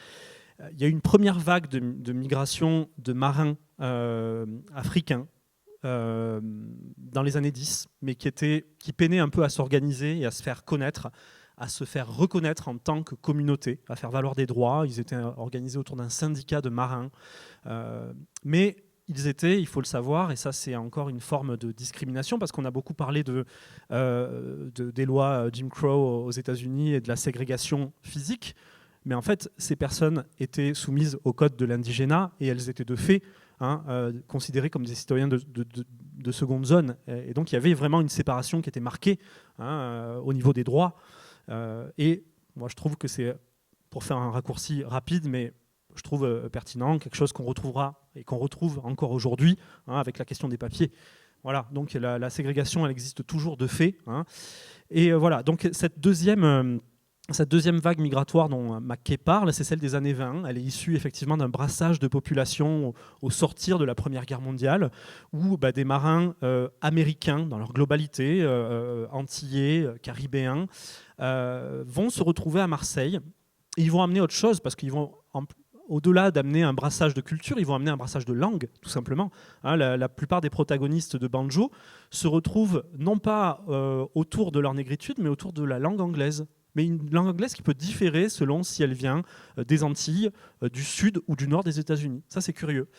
Il y a eu une première vague de migration de marins africains dans les années 10, mais qui peinait un peu à s'organiser et à se faire connaître, à se faire reconnaître en tant que communauté, à faire valoir des droits. Ils étaient organisés autour d'un syndicat de marins. Mais ils étaient, il faut le savoir, et ça c'est encore une forme de discrimination, parce qu'on a beaucoup parlé des lois Jim Crow aux États-Unis et de la ségrégation physique. Mais en fait, ces personnes étaient soumises au code de l'indigénat et elles étaient de fait considérées comme des citoyens de seconde zone. Et donc il y avait vraiment une séparation qui était marquée au niveau des droits. Et moi je trouve que c'est, pour faire un raccourci rapide, mais je trouve pertinent, quelque chose qu'on retrouvera et qu'on retrouve encore aujourd'hui avec la question des papiers. Voilà, donc la ségrégation, elle existe toujours de fait. Et voilà, donc cette deuxième vague migratoire dont McKay parle, c'est celle des années 20. Elle est issue effectivement d'un brassage de population au sortir de la Première Guerre mondiale, où des marins américains, dans leur globalité, antillais, caribéens, vont se retrouver à Marseille. Et ils vont amener autre chose, parce qu'ils vont, au-delà d'amener un brassage de culture, ils vont amener un brassage de langue, tout simplement. La plupart des protagonistes de Banjo se retrouvent non pas autour de leur négritude, mais autour de la langue anglaise. Mais une langue anglaise qui peut différer selon si elle vient des Antilles, du sud ou du nord des États-Unis. Ça, c'est curieux.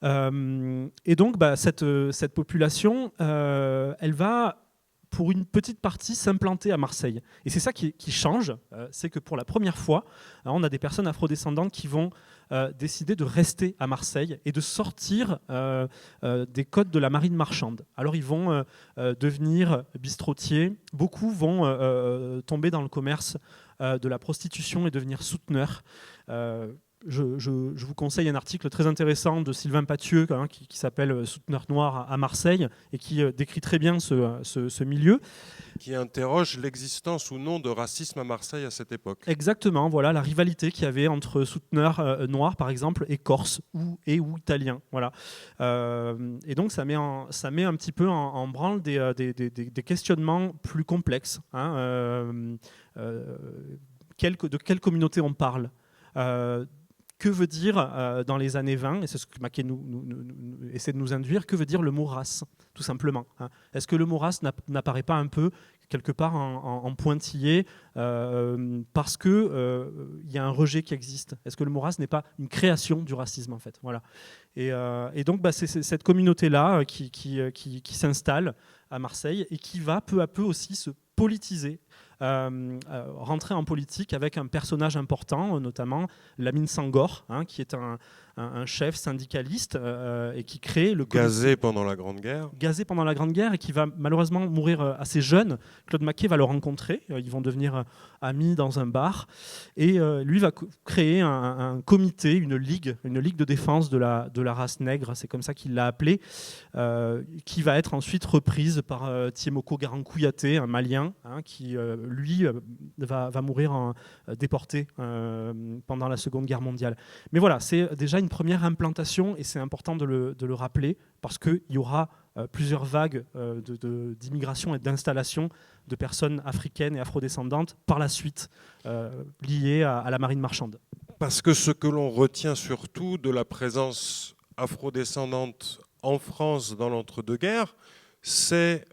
Et donc, cette population, elle va, pour une petite partie, s'implanter à Marseille. Et c'est ça qui change, c'est que pour la première fois, on a des personnes afrodescendantes qui vont décider de rester à Marseille et de sortir des codes de la marine marchande. Alors ils vont devenir bistrotiers, beaucoup vont tomber dans le commerce de la prostitution et devenir souteneurs. Je vous conseille un article très intéressant de Sylvain Pathieu qui s'appelle « Souteneur noir à Marseille » et qui décrit très bien ce milieu. Qui interroge l'existence ou non de racisme à Marseille à cette époque. Exactement, voilà la rivalité qu'il y avait entre souteneurs noirs par exemple et corses ou italiens. Voilà. Et donc ça met un petit peu en branle des questionnements plus complexes. De quelle communauté on parle que veut dire, dans les années 20, et c'est ce que McKay essaie de nous induire, que veut dire le mot race, tout simplement. Est-ce que le mot race n'apparaît pas un peu, quelque part, en pointillé, parce qu'il y a un rejet qui existe? Est-ce que le mot race n'est pas une création du racisme, en fait? Voilà. Et donc, c'est cette communauté-là qui s'installe à Marseille et qui va peu à peu aussi se politiser, rentrer en politique avec un personnage important, notamment Lamine Senghor, qui est un chef syndicaliste et qui crée le gazé pendant la Grande Guerre. Gazé pendant la Grande Guerre et qui va malheureusement mourir assez jeune. Claude McKay va le rencontrer, ils vont devenir amis dans un bar et lui va créer un comité, une ligue de défense de la race nègre, c'est comme ça qu'il l'a appelé, qui va être ensuite reprise par Thiemoko Garankouyaté, un Malien, qui lui va mourir déporté pendant la Seconde Guerre mondiale. Mais voilà, c'est déjà une première implantation et c'est important de le rappeler parce qu'il y aura plusieurs vagues d'immigration et d'installation de personnes africaines et afrodescendantes par la suite liées à la marine marchande. Parce que ce que l'on retient surtout de la présence afrodescendante en France dans l'entre-deux-guerres, c'est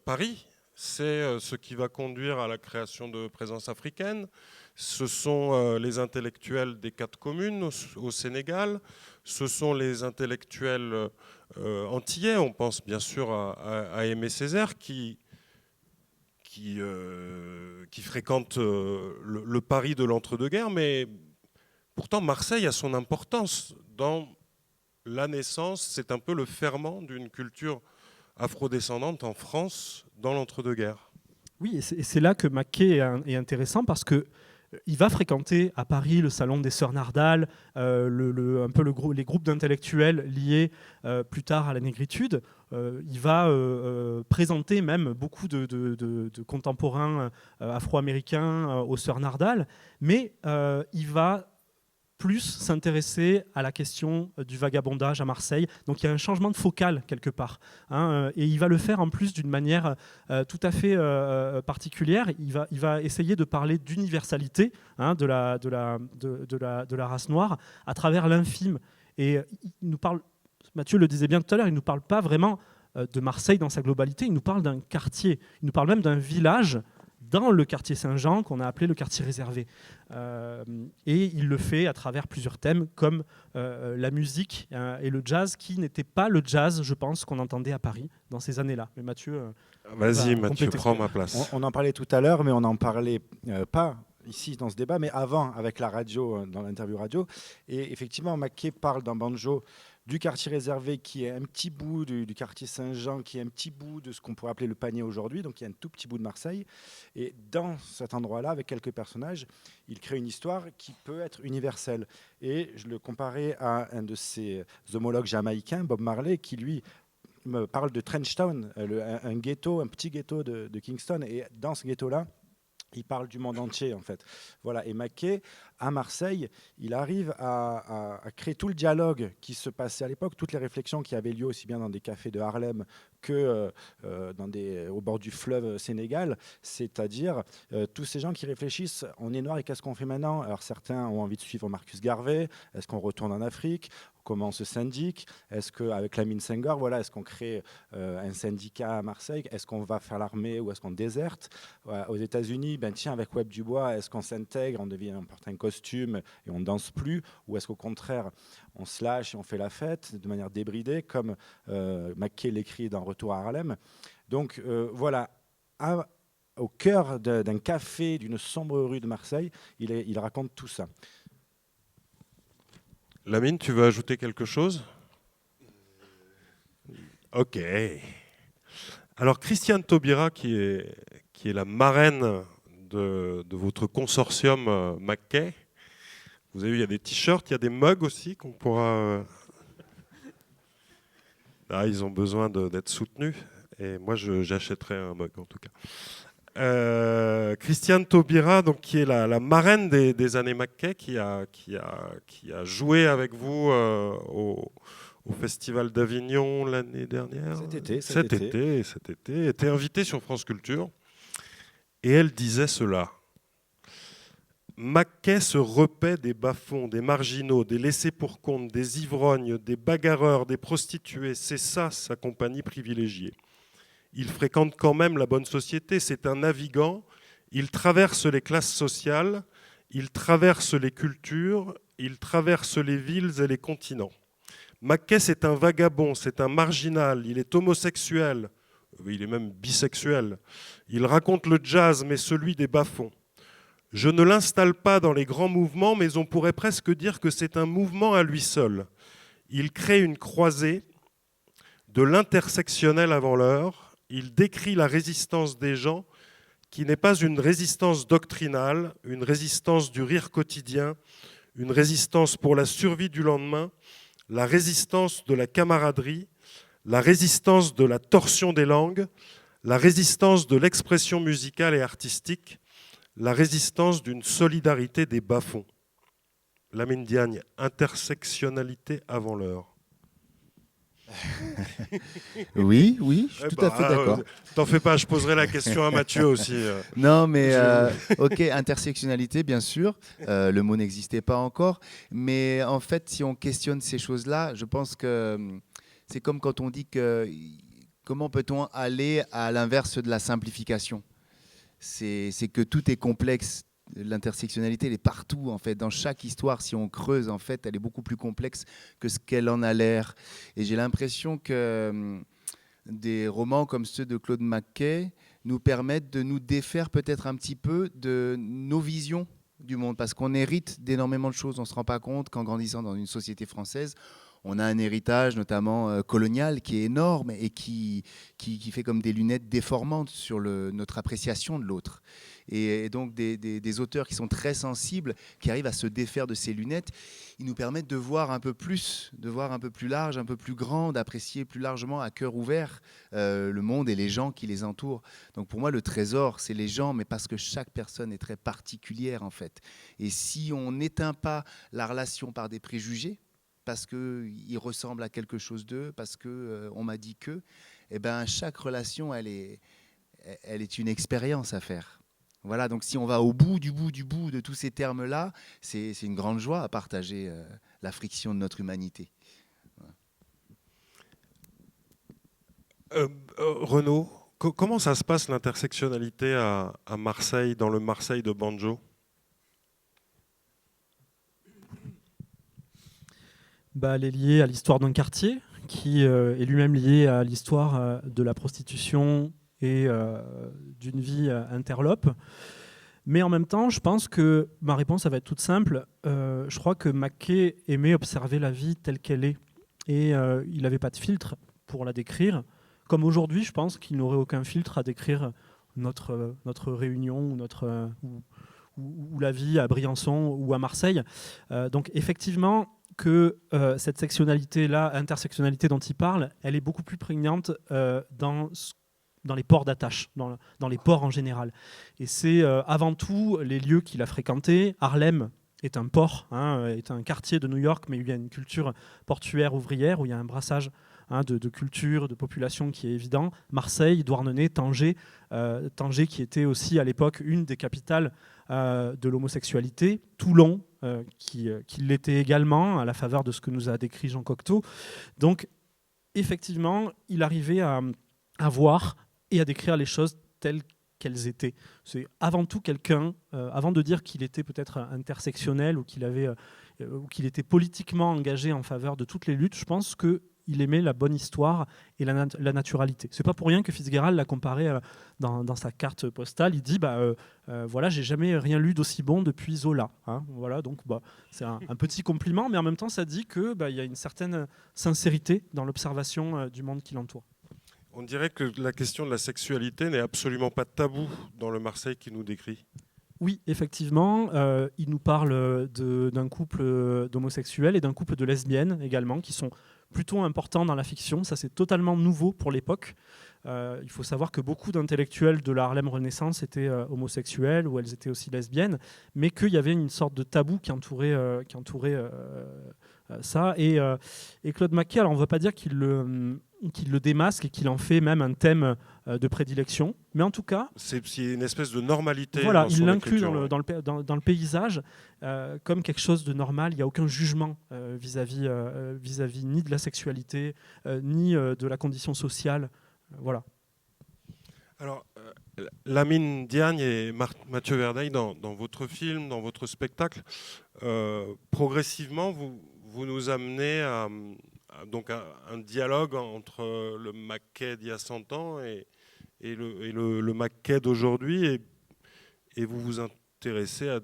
Paris. C'est ce qui va conduire à la création de présence africaine. Ce sont les intellectuels des 4 communes au Sénégal. Ce sont les intellectuels antillais. On pense bien sûr à Aimé Césaire qui fréquente le Paris de l'entre-deux-guerres. Mais pourtant, Marseille a son importance dans la naissance. C'est un peu le ferment d'une culture afrodescendante en France dans l'entre-deux-guerres. Oui, et c'est là que McKay est intéressant parce qu'il va fréquenter à Paris le salon des Sœurs Nardal, les groupes d'intellectuels liés plus tard à la négritude. Il va présenter même beaucoup de contemporains afro-américains aux Sœurs Nardal, mais il va plus s'intéresser à la question du vagabondage à Marseille. Donc il y a un changement de focale quelque part, hein, et il va le faire en plus d'une manière tout à fait particulière. Il va essayer de parler d'universalité, hein, de la race noire à travers l'infime. Et il nous parle, Mathieu le disait bien tout à l'heure, il ne nous parle pas vraiment de Marseille dans sa globalité, il nous parle d'un quartier, il nous parle même d'un village dans le quartier Saint-Jean qu'on a appelé le quartier réservé. Et il le fait à travers plusieurs thèmes comme la musique et le jazz, qui n'était pas le jazz, je pense, qu'on entendait à Paris dans ces années-là. Mais Mathieu... Vas-y, Mathieu, compléter. prends ma place. On en parlait tout à l'heure, mais on n'en parlait pas ici dans ce débat, mais avant avec la radio, dans l'interview radio. Et effectivement, Mackay parle dans Banjo du quartier réservé qui est un petit bout du quartier Saint-Jean, qui est un petit bout de ce qu'on pourrait appeler le panier aujourd'hui, donc il y a un tout petit bout de Marseille. Et dans cet endroit-là, avec quelques personnages, il crée une histoire qui peut être universelle. Et je le comparais à un de ses homologues jamaïcains, Bob Marley, qui lui me parle de Trenchtown, un ghetto, un petit ghetto de Kingston. Et dans ce ghetto-là, il parle du monde entier, en fait. Voilà. Et Mackay, à Marseille, il arrive à créer tout le dialogue qui se passait à l'époque, toutes les réflexions qui avaient lieu aussi bien dans des cafés de Harlem que au bord du fleuve Sénégal, c'est-à-dire tous ces gens qui réfléchissent, on est noir et qu'est-ce qu'on fait maintenant? Alors certains ont envie de suivre Marcus Garvey, est-ce qu'on retourne en Afrique? Comment on se syndique? Est-ce qu'avec Lamine Senghor, voilà, est-ce qu'on crée un syndicat à Marseille? Est-ce qu'on va faire l'armée ou est-ce qu'on déserte? Aux États-Unis, ben tiens, avec Webb Dubois, est-ce qu'on s'intègre, on porte un costume et on danse plus? Ou est-ce qu'au contraire, on se lâche et on fait la fête de manière débridée, comme Mackay l'écrit dans Retour à Harlem? Donc voilà, au cœur d'un café, d'une sombre rue de Marseille, il raconte tout ça. Lamine, tu veux ajouter quelque chose? Ok. Alors, Christiane Taubira, qui est la marraine de votre consortium Mackay, vous avez vu, il y a des t-shirts, il y a des mugs aussi qu'on pourra... Ah, ils ont besoin d'être soutenus. Et moi, j'achèterai un mug, en tout cas. Christiane Taubira, donc, qui est la marraine des années Mackay, qui a joué avec vous au Festival d'Avignon l'année dernière. Cet été, était invitée sur France Culture. Et elle disait cela. Mackay se repaît des bas-fonds, des marginaux, des laissés-pour-compte, des ivrognes, des bagarreurs, des prostituées. C'est ça, sa compagnie privilégiée. Il fréquente quand même la bonne société, c'est un navigant, il traverse les classes sociales, il traverse les cultures, il traverse les villes et les continents. Mackay, c'est un vagabond, c'est un marginal, il est homosexuel, il est même bisexuel. Il raconte le jazz, mais celui des bas-fonds. Je ne l'installe pas dans les grands mouvements, mais on pourrait presque dire que c'est un mouvement à lui seul. Il crée une croisée de l'intersectionnel avant l'heure. Il décrit la résistance des gens qui n'est pas une résistance doctrinale, une résistance du rire quotidien, une résistance pour la survie du lendemain, la résistance de la camaraderie, la résistance de la torsion des langues, la résistance de l'expression musicale et artistique, la résistance d'une solidarité des bas-fonds. Lamine Diagne, intersectionnalité avant l'heure. Oui, je suis tout à fait d'accord. T'en fais pas, je poserai la question à Mathieu aussi. Non, mais ok, intersectionnalité, bien sûr. Le mot n'existait pas encore. Mais en fait, si on questionne ces choses-là, je pense que c'est comme quand on dit que comment peut-on aller à l'inverse de la simplification? C'est que tout est complexe. L'intersectionnalité, elle est partout, en fait. Dans chaque histoire, si on creuse, en fait, elle est beaucoup plus complexe que ce qu'elle en a l'air. Et j'ai l'impression que des romans comme ceux de Claude Mackay nous permettent de nous défaire peut-être un petit peu de nos visions du monde, parce qu'on hérite d'énormément de choses. On ne se rend pas compte qu'en grandissant dans une société française, on a un héritage notamment colonial qui est énorme et qui fait comme des lunettes déformantes sur notre appréciation de l'autre. Et donc des auteurs qui sont très sensibles, qui arrivent à se défaire de ces lunettes, ils nous permettent de voir un peu plus, de voir un peu plus large, un peu plus grand, d'apprécier plus largement à cœur ouvert le monde et les gens qui les entourent. Donc pour moi, le trésor, c'est les gens, mais parce que chaque personne est très particulière en fait. Et si on n'éteint pas la relation par des préjugés, parce qu'ils ressemblent à quelque chose d'eux, parce qu'on m'a dit que, eh ben, chaque relation, elle est une expérience à faire. Voilà, donc si on va au bout de tous ces termes-là, c'est une grande joie à partager la friction de notre humanité. Renaud, comment ça se passe l'intersectionnalité à Marseille, dans le Marseille de Banjo? Elle est liée à l'histoire d'un quartier qui est lui-même lié à l'histoire de la prostitution et d'une vie interlope. Mais en même temps, je pense que ma réponse va être toute simple. Je crois que Mackay aimait observer la vie telle qu'elle est. Et il n'avait pas de filtre pour la décrire. Comme aujourd'hui, je pense qu'il n'aurait aucun filtre à décrire notre réunion ou la vie à Briançon ou à Marseille. Donc effectivement, que cette sectionnalité-là, intersectionnalité dont il parle, elle est beaucoup plus prégnante dans les ports d'attache, dans les ports en général. Et c'est avant tout les lieux qu'il a fréquentés. Harlem est un port, est un quartier de New York, mais il y a une culture portuaire ouvrière, où il y a un brassage de culture, de population qui est évident. Marseille, Douarnenez, Tanger qui était aussi à l'époque une des capitales de l'homosexualité. Toulon, qui l'était également, à la faveur de ce que nous a décrit Jean Cocteau. Donc, effectivement, il arrivait à voir et à décrire les choses telles qu'elles étaient. C'est avant tout quelqu'un, avant de dire qu'il était peut-être intersectionnel ou qu'il était politiquement engagé en faveur de toutes les luttes, je pense qu'il aimait la bonne histoire et la naturalité. C'est pas pour rien que Fitzgerald l'a comparé dans sa carte postale. Il dit voilà, j'ai jamais rien lu d'aussi bon depuis Zola. Voilà, donc c'est un petit compliment, mais en même temps ça dit que y a une certaine sincérité dans l'observation du monde qui l'entoure. On dirait que la question de la sexualité n'est absolument pas tabou dans le Marseille qui nous décrit. Oui, effectivement, il nous parle d'un couple d'homosexuels et d'un couple de lesbiennes également, qui sont plutôt importants dans la fiction. Ça, c'est totalement nouveau pour l'époque. Il faut savoir que beaucoup d'intellectuels de la Harlem Renaissance étaient homosexuels ou elles étaient aussi lesbiennes, mais qu'il y avait une sorte de tabou qui entourait ça. Et Claude Mackay, alors on ne veut pas dire qu'il le démasque et qu'il en fait même un thème de prédilection, mais en tout cas... C'est une espèce de normalité. Voilà, il l'inclut dans le paysage comme quelque chose de normal. Il n'y a aucun jugement vis-à-vis ni de la sexualité, ni de la condition sociale. Voilà. Alors, Lamine Diagne et Mathieu Verdeil, dans votre film, dans votre spectacle, progressivement, vous nous amenez à un dialogue entre le Mackay d'il y a 100 ans et le Mackay d'aujourd'hui, et vous vous intéressez à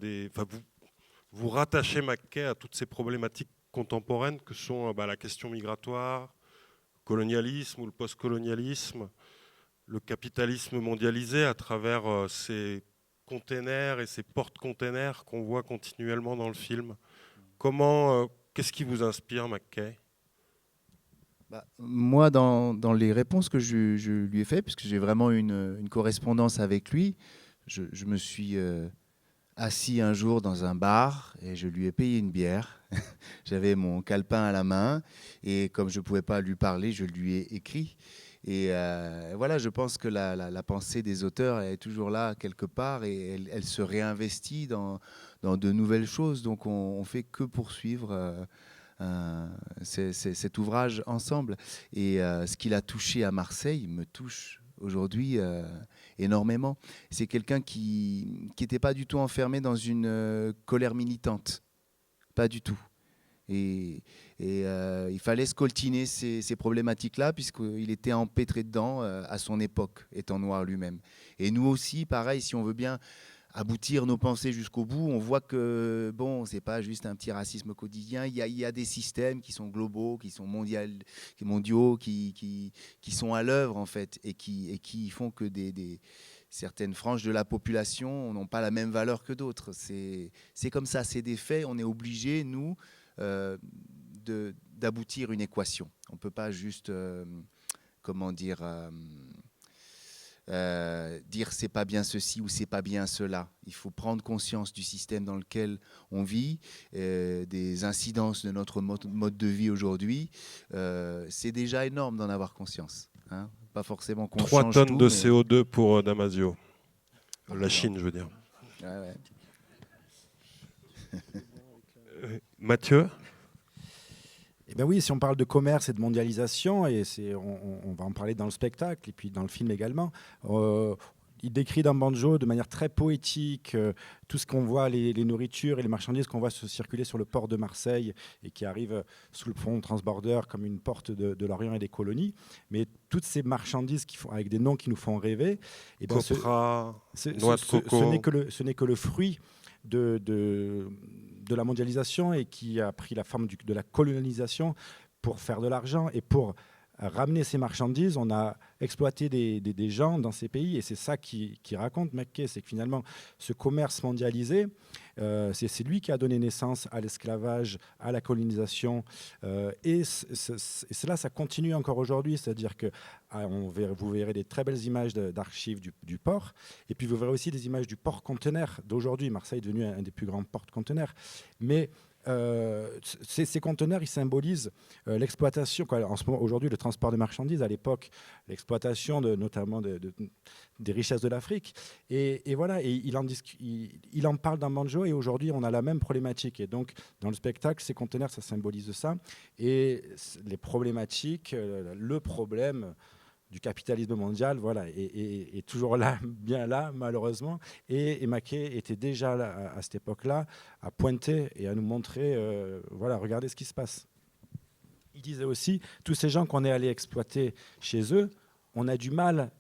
vous rattachez Mackay à toutes ces problématiques contemporaines que sont la question migratoire, colonialisme ou le postcolonialisme, le capitalisme mondialisé à travers ces containers et ces porte-containers qu'on voit continuellement dans le film. Qu'est-ce qui vous inspire, Mackay ? Moi, dans les réponses que je lui ai faites, puisque j'ai vraiment une correspondance avec lui, je me suis assis un jour dans un bar et je lui ai payé une bière. J'avais mon calepin à la main et comme je ne pouvais pas lui parler, je lui ai écrit. Et voilà, je pense que la pensée des auteurs est toujours là quelque part et elle se réinvestit dans de nouvelles choses. Donc on ne fait que poursuivre cet ouvrage ensemble. Et ce qu'il a touché à Marseille me touche aujourd'hui énormément. C'est quelqu'un qui n'était pas du tout enfermé dans une colère militante. Pas du tout. Et il fallait scoltiner ces problématiques-là puisqu'il était empêtré dedans à son époque, étant noir lui-même. Et nous aussi, pareil, si on veut bien aboutir nos pensées jusqu'au bout, on voit que bon, c'est pas juste un petit racisme quotidien. Il y a des systèmes qui sont globaux, qui sont mondiaux, qui sont à l'œuvre en fait, et qui font que certaines franges de la population n'ont pas la même valeur que d'autres. C'est comme ça, c'est des faits. On est obligé, nous, d'aboutir une équation. On peut pas juste, comment dire. Dire c'est pas bien ceci ou c'est pas bien cela. Il faut prendre conscience du système dans lequel on vit, des incidences de notre mode de vie aujourd'hui. C'est déjà énorme d'en avoir conscience. Hein. Pas forcément qu'on 3 change tonnes tout, de mais... CO2 pour Damasio. La Chine, je veux dire. Ouais. Mathieu ? Eh ben oui, si on parle de commerce et de mondialisation, et on va en parler dans le spectacle et puis dans le film également, il décrit dans Banjo de manière très poétique tout ce qu'on voit, les nourritures et les marchandises qu'on voit se circuler sur le port de Marseille et qui arrivent sous le pont transborder comme une porte de l'Orient et des colonies. Mais toutes ces marchandises avec des noms qui nous font rêver, eh ben Copra, noix de coco. Ce n'est que le fruit de la mondialisation et qui a pris la forme de la colonisation pour faire de l'argent et pour ramener ces marchandises. On a exploité des gens dans ces pays et c'est ça qui raconte McKay, c'est que finalement ce commerce mondialisé, c'est lui qui a donné naissance à l'esclavage, à la colonisation et cela, ça continue encore aujourd'hui, c'est-à-dire que vous verrez des très belles images d'archives du port et puis vous verrez aussi des images du port-conteneur d'aujourd'hui. Marseille est devenu un des plus grands ports-conteneurs, mais ces conteneurs, ils symbolisent l'exploitation. Aujourd'hui, le transport de marchandises, à l'époque, l'exploitation notamment des richesses de l'Afrique. Et voilà, et il en parle dans Banjo, et aujourd'hui, on a la même problématique. Et donc, dans le spectacle, ces conteneurs, ça symbolise ça. Et les problématiques, le problème du capitalisme mondial, voilà, est toujours là, bien là, malheureusement. Et Mackay était déjà là, à cette époque-là, à pointer et à nous montrer, voilà, regardez ce qui se passe. Il disait aussi, tous ces gens qu'on est allé exploiter chez eux, on a du mal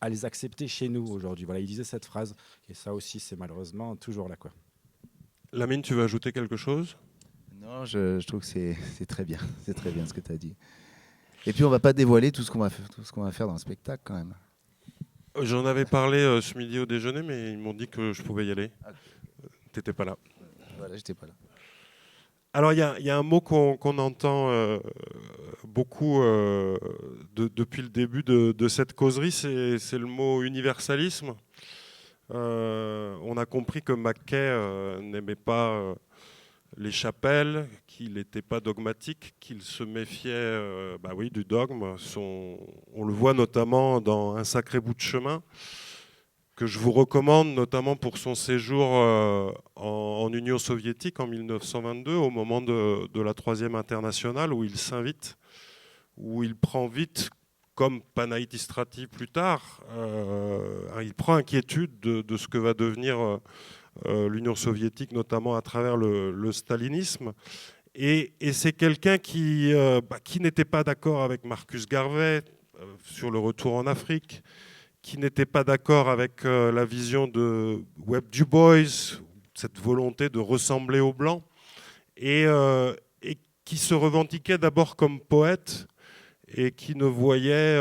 à les accepter chez nous aujourd'hui. Voilà, il disait cette phrase, et ça aussi, c'est malheureusement toujours là, quoi. Lamine, tu veux ajouter quelque chose ? Non, je trouve que c'est très bien. C'est très bien ce que tu as dit. Et puis, on ne va pas dévoiler tout ce qu'on va faire dans le spectacle, quand même. J'en avais parlé ce midi au déjeuner, mais ils m'ont dit que je pouvais y aller. Tu n'étais pas là. Voilà, j'étais pas là. Alors, il y a un mot qu'on entend beaucoup depuis le début de cette causerie, c'est le mot universalisme. On a compris que Mackay n'aimait pas les chapelles, qu'il n'était pas dogmatique, qu'il se méfiait du dogme. On le voit notamment dans Un sacré bout de chemin, que je vous recommande, notamment pour son séjour en Union soviétique en 1922, au moment de la Troisième Internationale, où il s'invite, où il prend vite, comme Panaïtistrati plus tard, il prend inquiétude de ce que va devenir l'Union soviétique, notamment à travers le stalinisme. Et c'est quelqu'un qui n'était pas d'accord avec Marcus Garvey sur le retour en Afrique, qui n'était pas d'accord avec la vision de Webb Du Bois, cette volonté de ressembler aux Blancs, et qui se revendiquait d'abord comme poète et qui ne voyait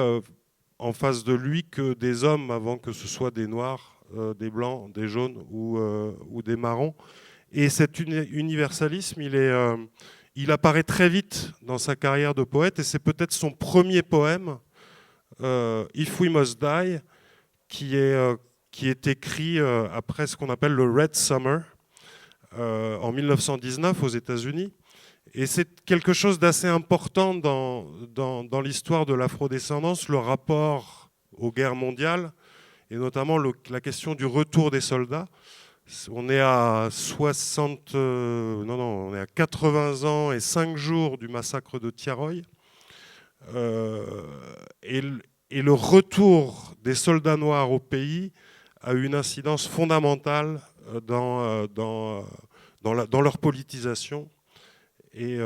en face de lui que des hommes avant que ce soit des Noirs, des Blancs, des Jaunes ou des Marrons. Et cet universalisme, il apparaît très vite dans sa carrière de poète, et c'est peut-être son premier poème, If We Must Die, qui est écrit après ce qu'on appelle le Red Summer, en 1919 aux États-Unis. Et c'est quelque chose d'assez important dans l'histoire de l'afrodescendance, le rapport aux guerres mondiales, et notamment la question du retour des soldats. On est à 80 ans et 5 jours du massacre de Tiaroy. Et le retour des soldats noirs au pays a eu une incidence fondamentale dans leur politisation et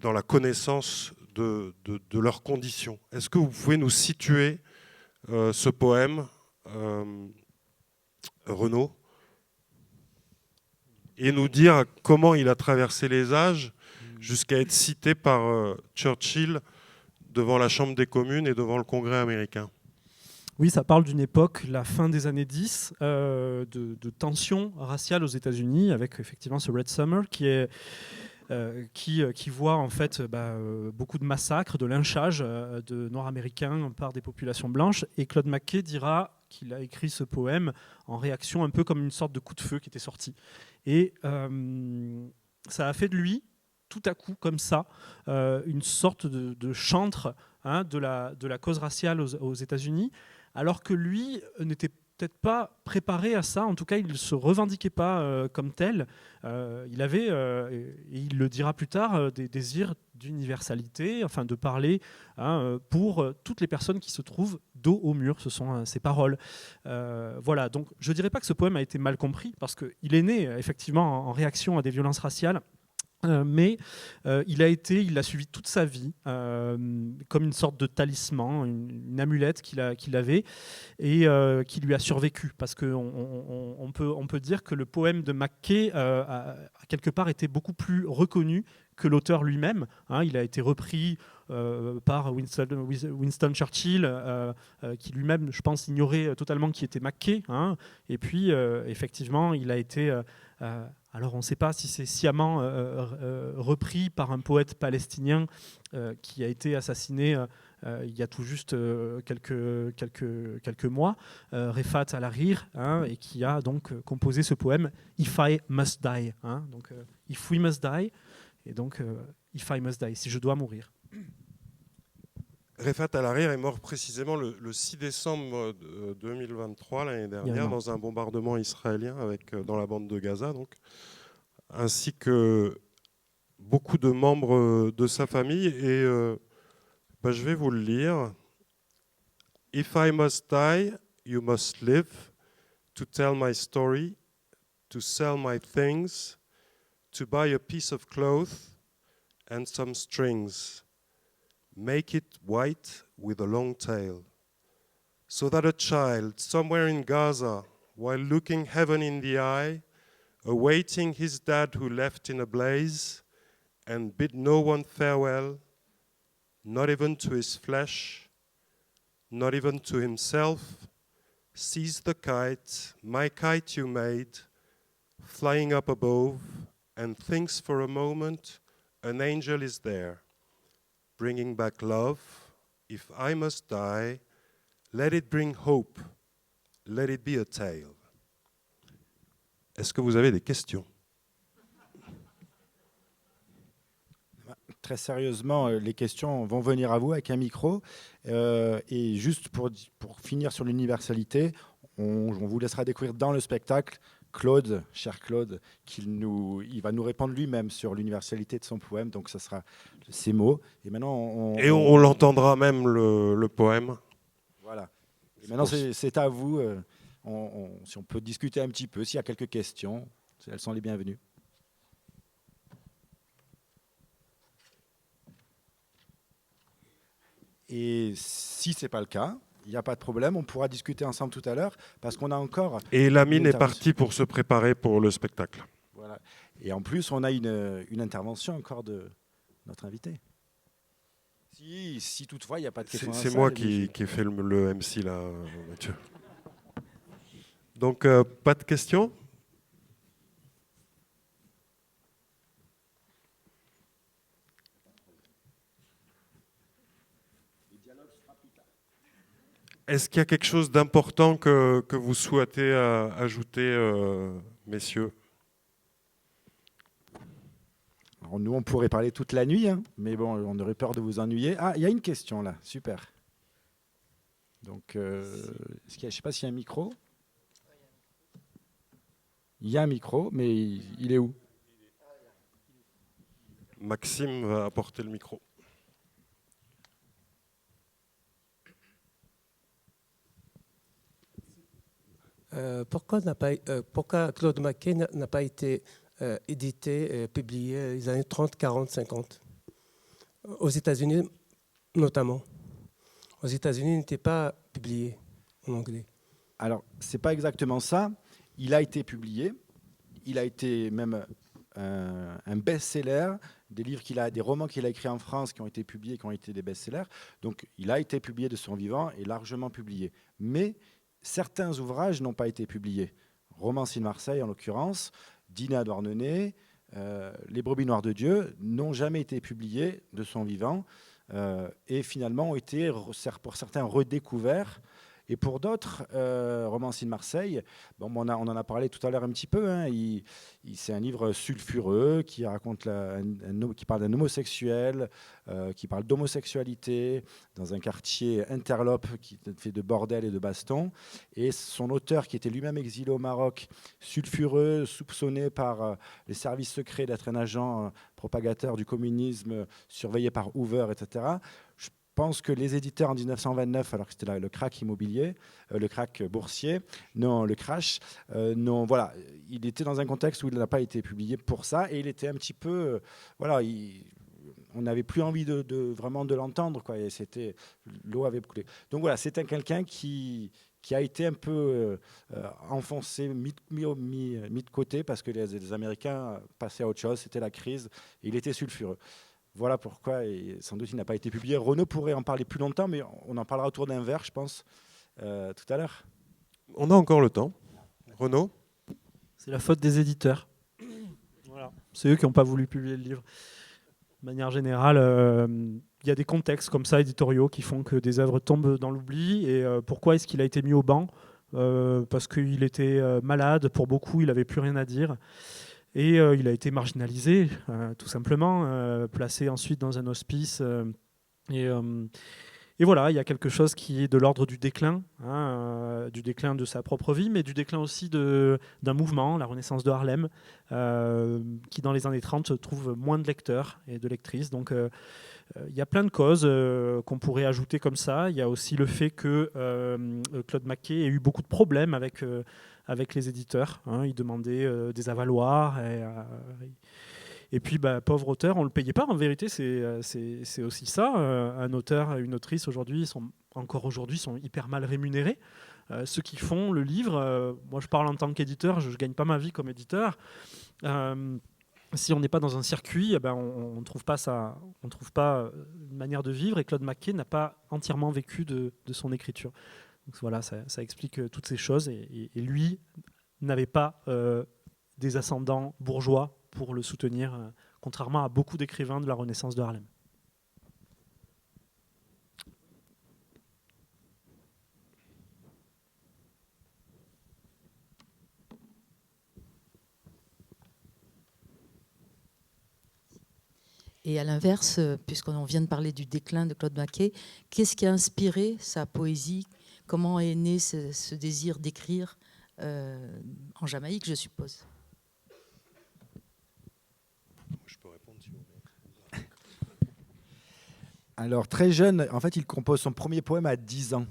dans la connaissance de leurs conditions. Est-ce que vous pouvez nous situer ce poème Renaud, et nous dire comment il a traversé les âges jusqu'à être cité par Churchill devant la Chambre des communes et devant le Congrès américain. Oui, ça parle d'une époque, la fin des années 10, de tensions raciales aux États-Unis, avec effectivement ce Red Summer qui voit en fait beaucoup de massacres, de lynchages de Nord-Américains par des populations blanches. Et Claude McKay dira qu'il a écrit ce poème en réaction un peu comme une sorte de coup de feu qui était sorti. Et ça a fait de lui, tout à coup, comme ça, une sorte de chantre de la cause raciale aux États-Unis, alors que lui n'était peut-être pas préparé à ça. En tout cas, il ne se revendiquait pas comme tel. Il avait, et il le dira plus tard, des désirs d'universalité, enfin de parler pour toutes les personnes qui se trouvent dos au mur. Ce sont ses paroles. Voilà, donc je ne dirais pas que ce poème a été mal compris, parce qu'il est né effectivement en réaction à des violences raciales. Mais il l'a suivi toute sa vie comme une sorte de talisman, une amulette qu'il avait et qui lui a survécu. Parce qu'on peut dire que le poème de McKay a quelque part été beaucoup plus reconnu que l'auteur lui-même. Il a été repris par Winston Churchill, qui lui-même, je pense, ignorait totalement qui était McKay. Et puis, effectivement, il a été... alors on ne sait pas si c'est sciemment repris par un poète palestinien qui a été assassiné il y a tout juste quelques mois, Refat Al-Hariri, et qui a donc composé ce poème If I Must Die. Donc If We Must Die, et donc If I Must Die, si je dois mourir. Refat Al-Hariri est mort précisément le 6 décembre 2023, l'année dernière, dans un bombardement israélien dans la bande de Gaza, donc, ainsi que beaucoup de membres de sa famille. Et je vais vous le lire. If I must die, you must live, to tell my story, to sell my things, to buy a piece of cloth and some strings. Make it white with a long tail, so that a child somewhere in Gaza, while looking heaven in the eye, awaiting his dad who left in a blaze, and bid no one farewell, not even to his flesh, not even to himself, sees the kite, my kite you made, flying up above, and thinks for a moment an angel is there, bringing back love. If I must die, let it bring hope, let it be a tale. Est-ce que vous avez des questions? Très sérieusement, les questions vont venir à vous avec un micro. Et juste pour finir sur l'universalité, on vous laissera découvrir dans le spectacle Claude, cher Claude, il va nous répondre lui-même sur l'universalité de son poème. Donc, ça sera ces mots. Et maintenant, on l'entendra même le poème. Voilà. Et maintenant, c'est à vous. Si on peut discuter un petit peu, s'il y a quelques questions, elles sont les bienvenues. Et si ce n'est pas le cas, il n'y a pas de problème, on pourra discuter ensemble tout à l'heure, parce qu'on a encore... Et Lamine est parti pour se préparer pour le spectacle. Voilà. Et en plus, on a une intervention encore de notre invité. Si toutefois, il n'y a pas de questions. C'est moi qui ai fait le MC, là, Mathieu. Donc, pas de questions ? Est-ce qu'il y a quelque chose d'important que vous souhaitez ajouter, messieurs ? Alors nous, on pourrait parler toute la nuit, mais bon, on aurait peur de vous ennuyer. Ah, il y a une question là, super. Donc, je ne sais pas s'il y a un micro. Il y a un micro, mais il est où ? Maxime va apporter le micro. Pourquoi Claude McKay n'a pas été édité, publié les années 30, 40, 50 ? Aux États-Unis notamment. Aux États-Unis, il n'était pas publié en anglais. Alors, c'est pas exactement ça. Il a été publié. Il a été même un best-seller. Des romans qu'il a écrits en France qui ont été publiés, qui ont été des best-sellers. Donc, il a été publié de son vivant et largement publié. Mais certains ouvrages n'ont pas été publiés. Romancie de Marseille, en l'occurrence, Dîner à Douarnenez, Les Brebis Noires de Dieu n'ont jamais été publiés de son vivant et finalement ont été, pour certains, redécouverts. Et pour d'autres, Romancie de Marseille, bon, on en a parlé tout à l'heure un petit peu, hein, c'est un livre sulfureux qui raconte qui parle d'un homosexuel, qui parle d'homosexualité dans un quartier interlope qui fait de bordel et de baston. Et son auteur, qui était lui-même exilé au Maroc, sulfureux, soupçonné par les services secrets d'être un agent propagateur du communisme, surveillé par Hoover, etc. Je pense que les éditeurs en 1929, alors que c'était le crack immobilier, le crack boursier, non, le crash, non, voilà, il était dans un contexte où il n'a pas été publié pour ça, et il était un petit peu, voilà, on n'avait plus envie vraiment de l'entendre, quoi, et l'eau avait coulé. Donc voilà, c'était quelqu'un qui a été un peu enfoncé, mis de côté, parce que les Américains passaient à autre chose, c'était la crise, et il était sulfureux. Voilà pourquoi, et sans doute il n'a pas été publié. Renaud pourrait en parler plus longtemps, mais on en parlera autour d'un verre, je pense, tout à l'heure. On a encore le temps. Renaud ? C'est la faute des éditeurs. Voilà. C'est eux qui n'ont pas voulu publier le livre. De manière générale, il y a des contextes comme ça, éditoriaux, qui font que des œuvres tombent dans l'oubli. Et pourquoi est-ce qu'il a été mis au banc ? Parce qu'il était malade, pour beaucoup, il n'avait plus rien à dire. Et il a été marginalisé, tout simplement, placé ensuite dans un hospice. Et voilà, il y a quelque chose qui est de l'ordre du déclin de sa propre vie, mais du déclin aussi d'un mouvement, la Renaissance de Harlem, qui dans les années 30 trouve moins de lecteurs et de lectrices. Donc il y a plein de causes qu'on pourrait ajouter comme ça. Il y a aussi le fait que Claude McKay ait eu beaucoup de problèmes avec les éditeurs. Il demandait des avaloirs. Et puis, pauvre auteur, on ne le payait pas. En vérité, c'est aussi ça. Un auteur, une autrice, encore aujourd'hui, sont hyper mal rémunérés. Ceux qui font le livre, moi je parle en tant qu'éditeur, je ne gagne pas ma vie comme éditeur. Si on n'est pas dans un circuit, on ne trouve pas une manière de vivre. Et Claude McKay n'a pas entièrement vécu de son écriture. Donc voilà, ça explique toutes ces choses. Et lui n'avait pas des ascendants bourgeois pour le soutenir, contrairement à beaucoup d'écrivains de la Renaissance de Harlem. Et à l'inverse, puisqu'on vient de parler du déclin de Claude McKay, qu'est-ce qui a inspiré sa poésie ? Comment est né ce désir d'écrire en Jamaïque, je suppose ? Je peux répondre si vous voulez. Alors, très jeune, en fait, il compose son premier poème à 10 ans.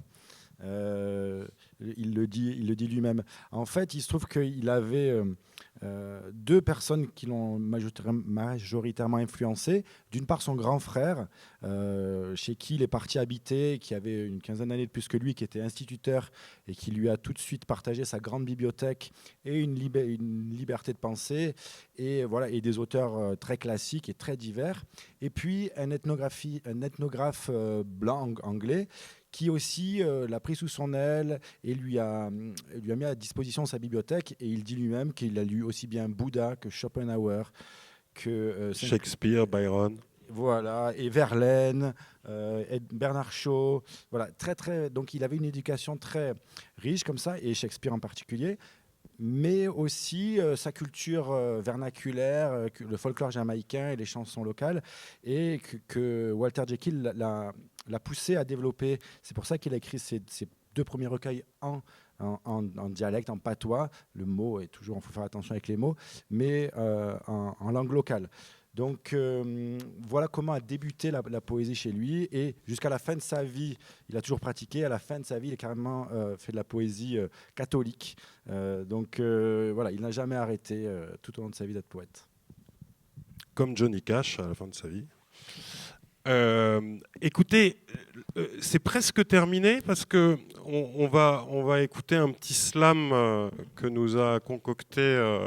Il le dit lui-même. En fait, il se trouve qu'il avait deux personnes qui l'ont majoritairement influencé. D'une part, son grand frère, chez qui il est parti habiter, qui avait une quinzaine d'années de plus que lui, qui était instituteur et qui lui a tout de suite partagé sa grande bibliothèque et une liberté de pensée, et voilà, et des auteurs très classiques et très divers. Et puis un ethnographe blanc anglais qui aussi l'a pris sous son aile et lui a mis à disposition sa bibliothèque. Et il dit lui-même qu'il a lu aussi bien Bouddha que Schopenhauer, que Shakespeare, Byron. Voilà, et Verlaine, Bernard Shaw. Voilà, donc il avait une éducation très riche comme ça, et Shakespeare en particulier. Mais aussi sa culture vernaculaire, le folklore jamaïcain et les chansons locales, et que Walter Jekyll l'a poussé à développer. C'est pour ça qu'il a écrit ses deux premiers recueils en dialecte, en patois. Le mot est toujours, il faut faire attention avec les mots, mais en langue locale. Donc voilà comment a débuté la poésie chez lui, et jusqu'à la fin de sa vie, il a toujours pratiqué. À la fin de sa vie, il a carrément fait de la poésie catholique. Donc voilà, il n'a jamais arrêté tout au long de sa vie d'être poète. Comme Johnny Cash à la fin de sa vie. Écoutez, c'est presque terminé parce que on va écouter un petit slam que nous a concocté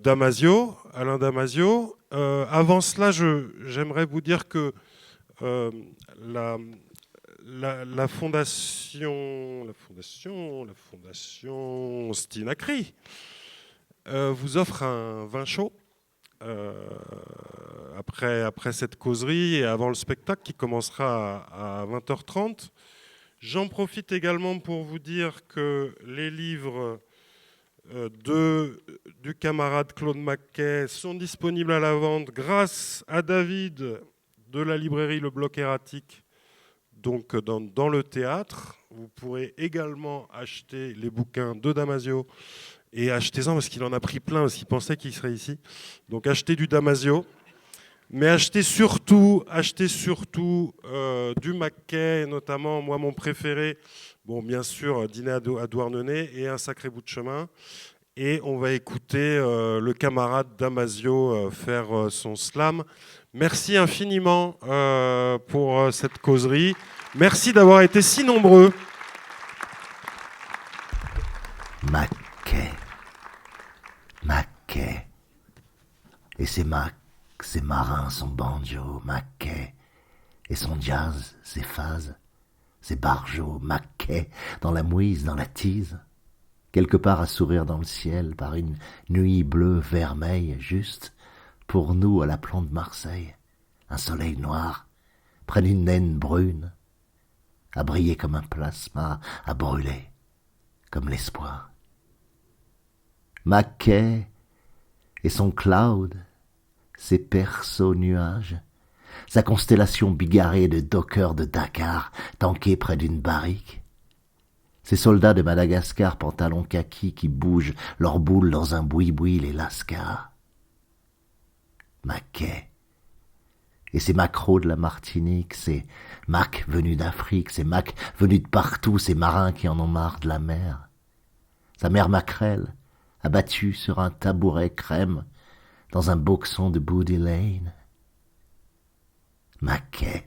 Damasio, Alain Damasio. Avant cela, j'aimerais vous dire que la fondation Stinacri vous offre un vin chaud après cette causerie et avant le spectacle qui commencera à 20h30. J'en profite également pour vous dire que les livres du camarade Claude Maquet sont disponibles à la vente grâce à David de la librairie Le Bloc Erratique, donc dans le théâtre. Vous pourrez également acheter les bouquins de Damasio et achetez-en parce qu'il en a pris plein, parce qu'il pensait qu'il serait ici. Donc achetez du Damasio, mais achetez surtout du Maquet, notamment moi mon préféré, bon bien sûr Dîner à Douarnenez et Un sacré bout de chemin. Et on va écouter le camarade Damasio faire son slam. Merci infiniment pour cette causerie. Merci d'avoir été si nombreux. Maquet. Et ses Mac, ses marins, son banjo, Maquet. Et son jazz, ses phases, ses barjots, Maquet, dans la mouise, dans la tise. Quelque part à sourire dans le ciel par une nuit bleue vermeille, juste pour nous à l'aplomb de Marseille, un soleil noir, près d'une naine brune, à briller comme un plasma, à brûler comme l'espoir. Maquet et son cloud, ses persos nuages, sa constellation bigarrée de dockers de Dakar, tankés près d'une barrique, ces soldats de Madagascar, pantalons kaki qui bougent leurs boules dans un boui-boui, les lascars. Maquet. Et ces macros de la Martinique, ces macs venus d'Afrique, ces macs venus de partout, ces marins qui en ont marre de la mer. Sa mère maquerelle, abattue sur un tabouret crème, dans un boxon de Booty Lane. Maquet.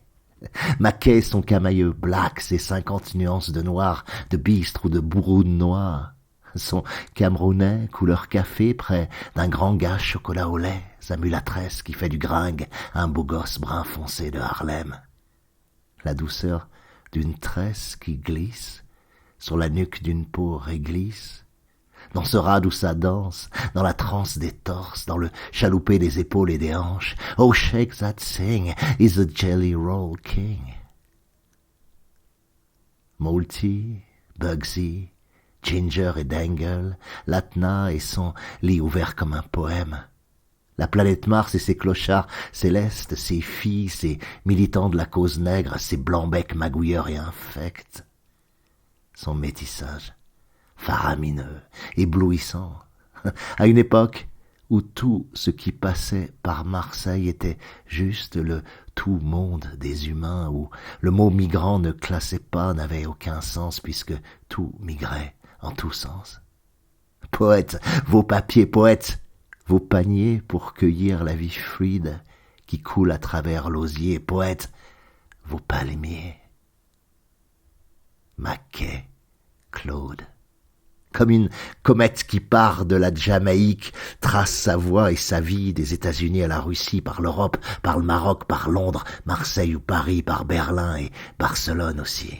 Maquet, son camailleux black, ses 50 nuances de noir, de bistre ou de bourreau de noir. Son camerounais, couleur café, près d'un grand gars chocolat au lait, sa mulâtresse qui fait du gringue, un beau gosse brun foncé de Harlem. La douceur d'une tresse qui glisse sur la nuque d'une peau réglisse, dans ce rade où ça danse, dans la transe des torses, dans le chaloupé des épaules et des hanches. Oh, shake that thing, he's a jelly roll king. Multi, Bugsy, Ginger et Dangle, Latna et son lit ouvert comme un poème. La planète Mars et ses clochards célestes, ses filles, ses militants de la cause nègre, ses blancs-becs magouilleurs et infects. Son métissage faramineux, éblouissant, à une époque où tout ce qui passait par Marseille était juste le tout monde des humains, où le mot migrant ne classait pas, n'avait aucun sens, puisque tout migrait en tous sens. Poètes, vos papiers, poètes, vos paniers pour cueillir la vie fluide qui coule à travers l'osier, poètes, vos palmiers. Maquet, Claude. Comme une comète qui part de la Jamaïque, trace sa voie et sa vie des États-Unis à la Russie, par l'Europe, par le Maroc, par Londres, Marseille ou Paris, par Berlin et Barcelone aussi.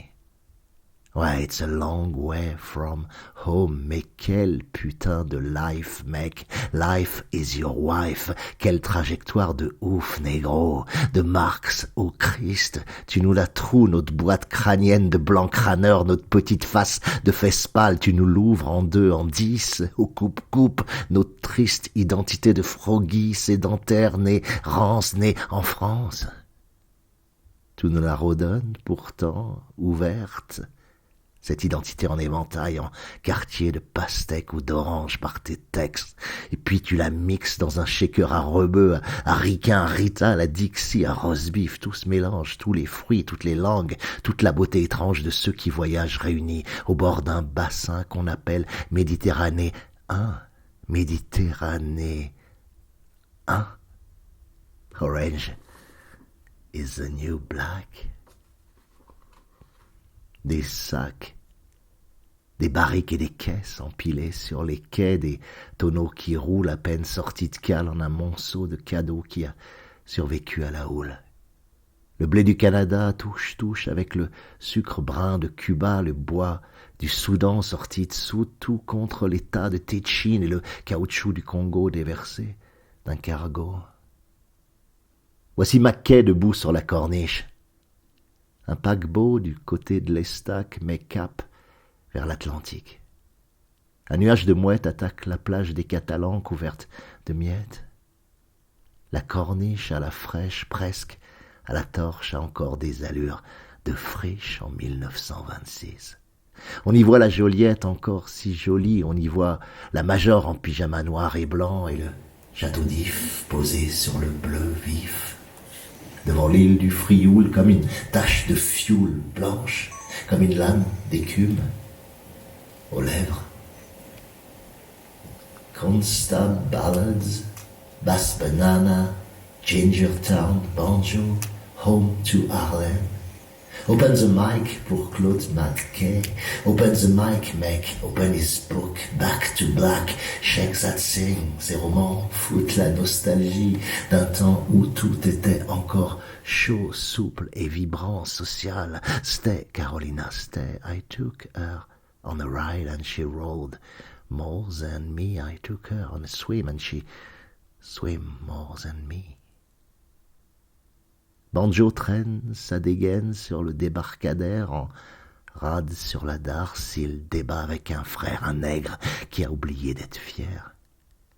Ouais, it's a long way from home, mais quel putain de life, mec. Life is your wife. Quelle trajectoire de ouf, négro. De Marx au Christ. Tu nous la troues, notre boîte crânienne de blanc crâneur, notre petite face de fesses pâles. Tu nous l'ouvres en 2, en 10, au coupe-coupe. Notre triste identité de froggy, sédentaire, né rance, né en France. Tu nous la redonnes, pourtant, ouverte. Cette identité en éventail, en quartier de pastèque ou d'orange par tes textes. Et puis tu la mixes dans un shaker à rebeu, à ricain, à rital, à Dixie, à roast-beef. Tout se mélange, tous les fruits, toutes les langues, toute la beauté étrange de ceux qui voyagent réunis au bord d'un bassin qu'on appelle Méditerranée 1. Méditerranée 1. Orange, is the new black. Des sacs, des barriques et des caisses empilées sur les quais, des tonneaux qui roulent à peine sortis de cale en un monceau de cadeaux qui a survécu à la houle. Le blé du Canada touche avec le sucre brun de Cuba, le bois du Soudan sorti dessous, tout contre les tas de thé de Chine et le caoutchouc du Congo déversé d'un cargo. Voici Mackay debout sur la corniche. Un paquebot du côté de l'Estac met cap vers l'Atlantique. Un nuage de mouettes attaque la plage des Catalans couverte de miettes. La corniche à la fraîche, presque à la torche, a encore des allures de friche en 1926. On y voit la Joliette encore si jolie, on y voit la Major en pyjama noir et blanc et le château d'If posé sur le bleu vif. Devant l'île du Frioul, comme une tache de fioul blanche, comme une lame d'écume aux lèvres. Constab Ballads, Bass Banana, Gingertown, Banjo, Home to Harlem. Open the mic pour Claude McKay. Open the mic, mec. Open his book. Back to black. Shake that thing. Ces romans foutent la nostalgie d'un temps où tout était encore chaud, souple et vibrant, social. Stay, Carolina, stay. I took her on a ride and she rolled more than me. I took her on a swim and she swam more than me. Banjo traîne sa dégaine sur le débarcadère en rade sur la darse. Il débat avec un frère, un nègre, qui a oublié d'être fier.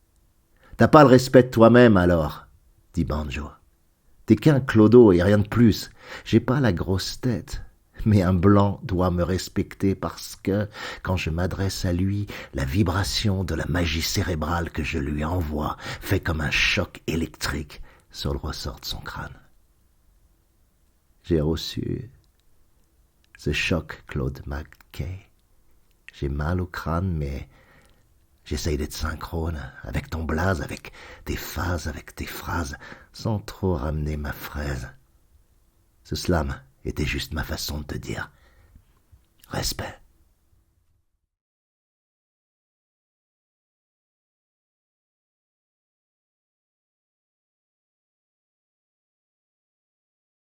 « T'as pas le respect de toi-même alors ?» dit Banjo. « T'es qu'un clodo et rien de plus. J'ai pas la grosse tête. Mais un blanc doit me respecter parce que, quand je m'adresse à lui, la vibration de la magie cérébrale que je lui envoie fait comme un choc électrique sur le ressort de son crâne. » J'ai reçu ce choc, Claude McKay. J'ai mal au crâne, mais j'essaye d'être synchrone avec ton blaze, avec tes phases, avec tes phrases, sans trop ramener ma fraise. Ce slam était juste ma façon de te dire respect.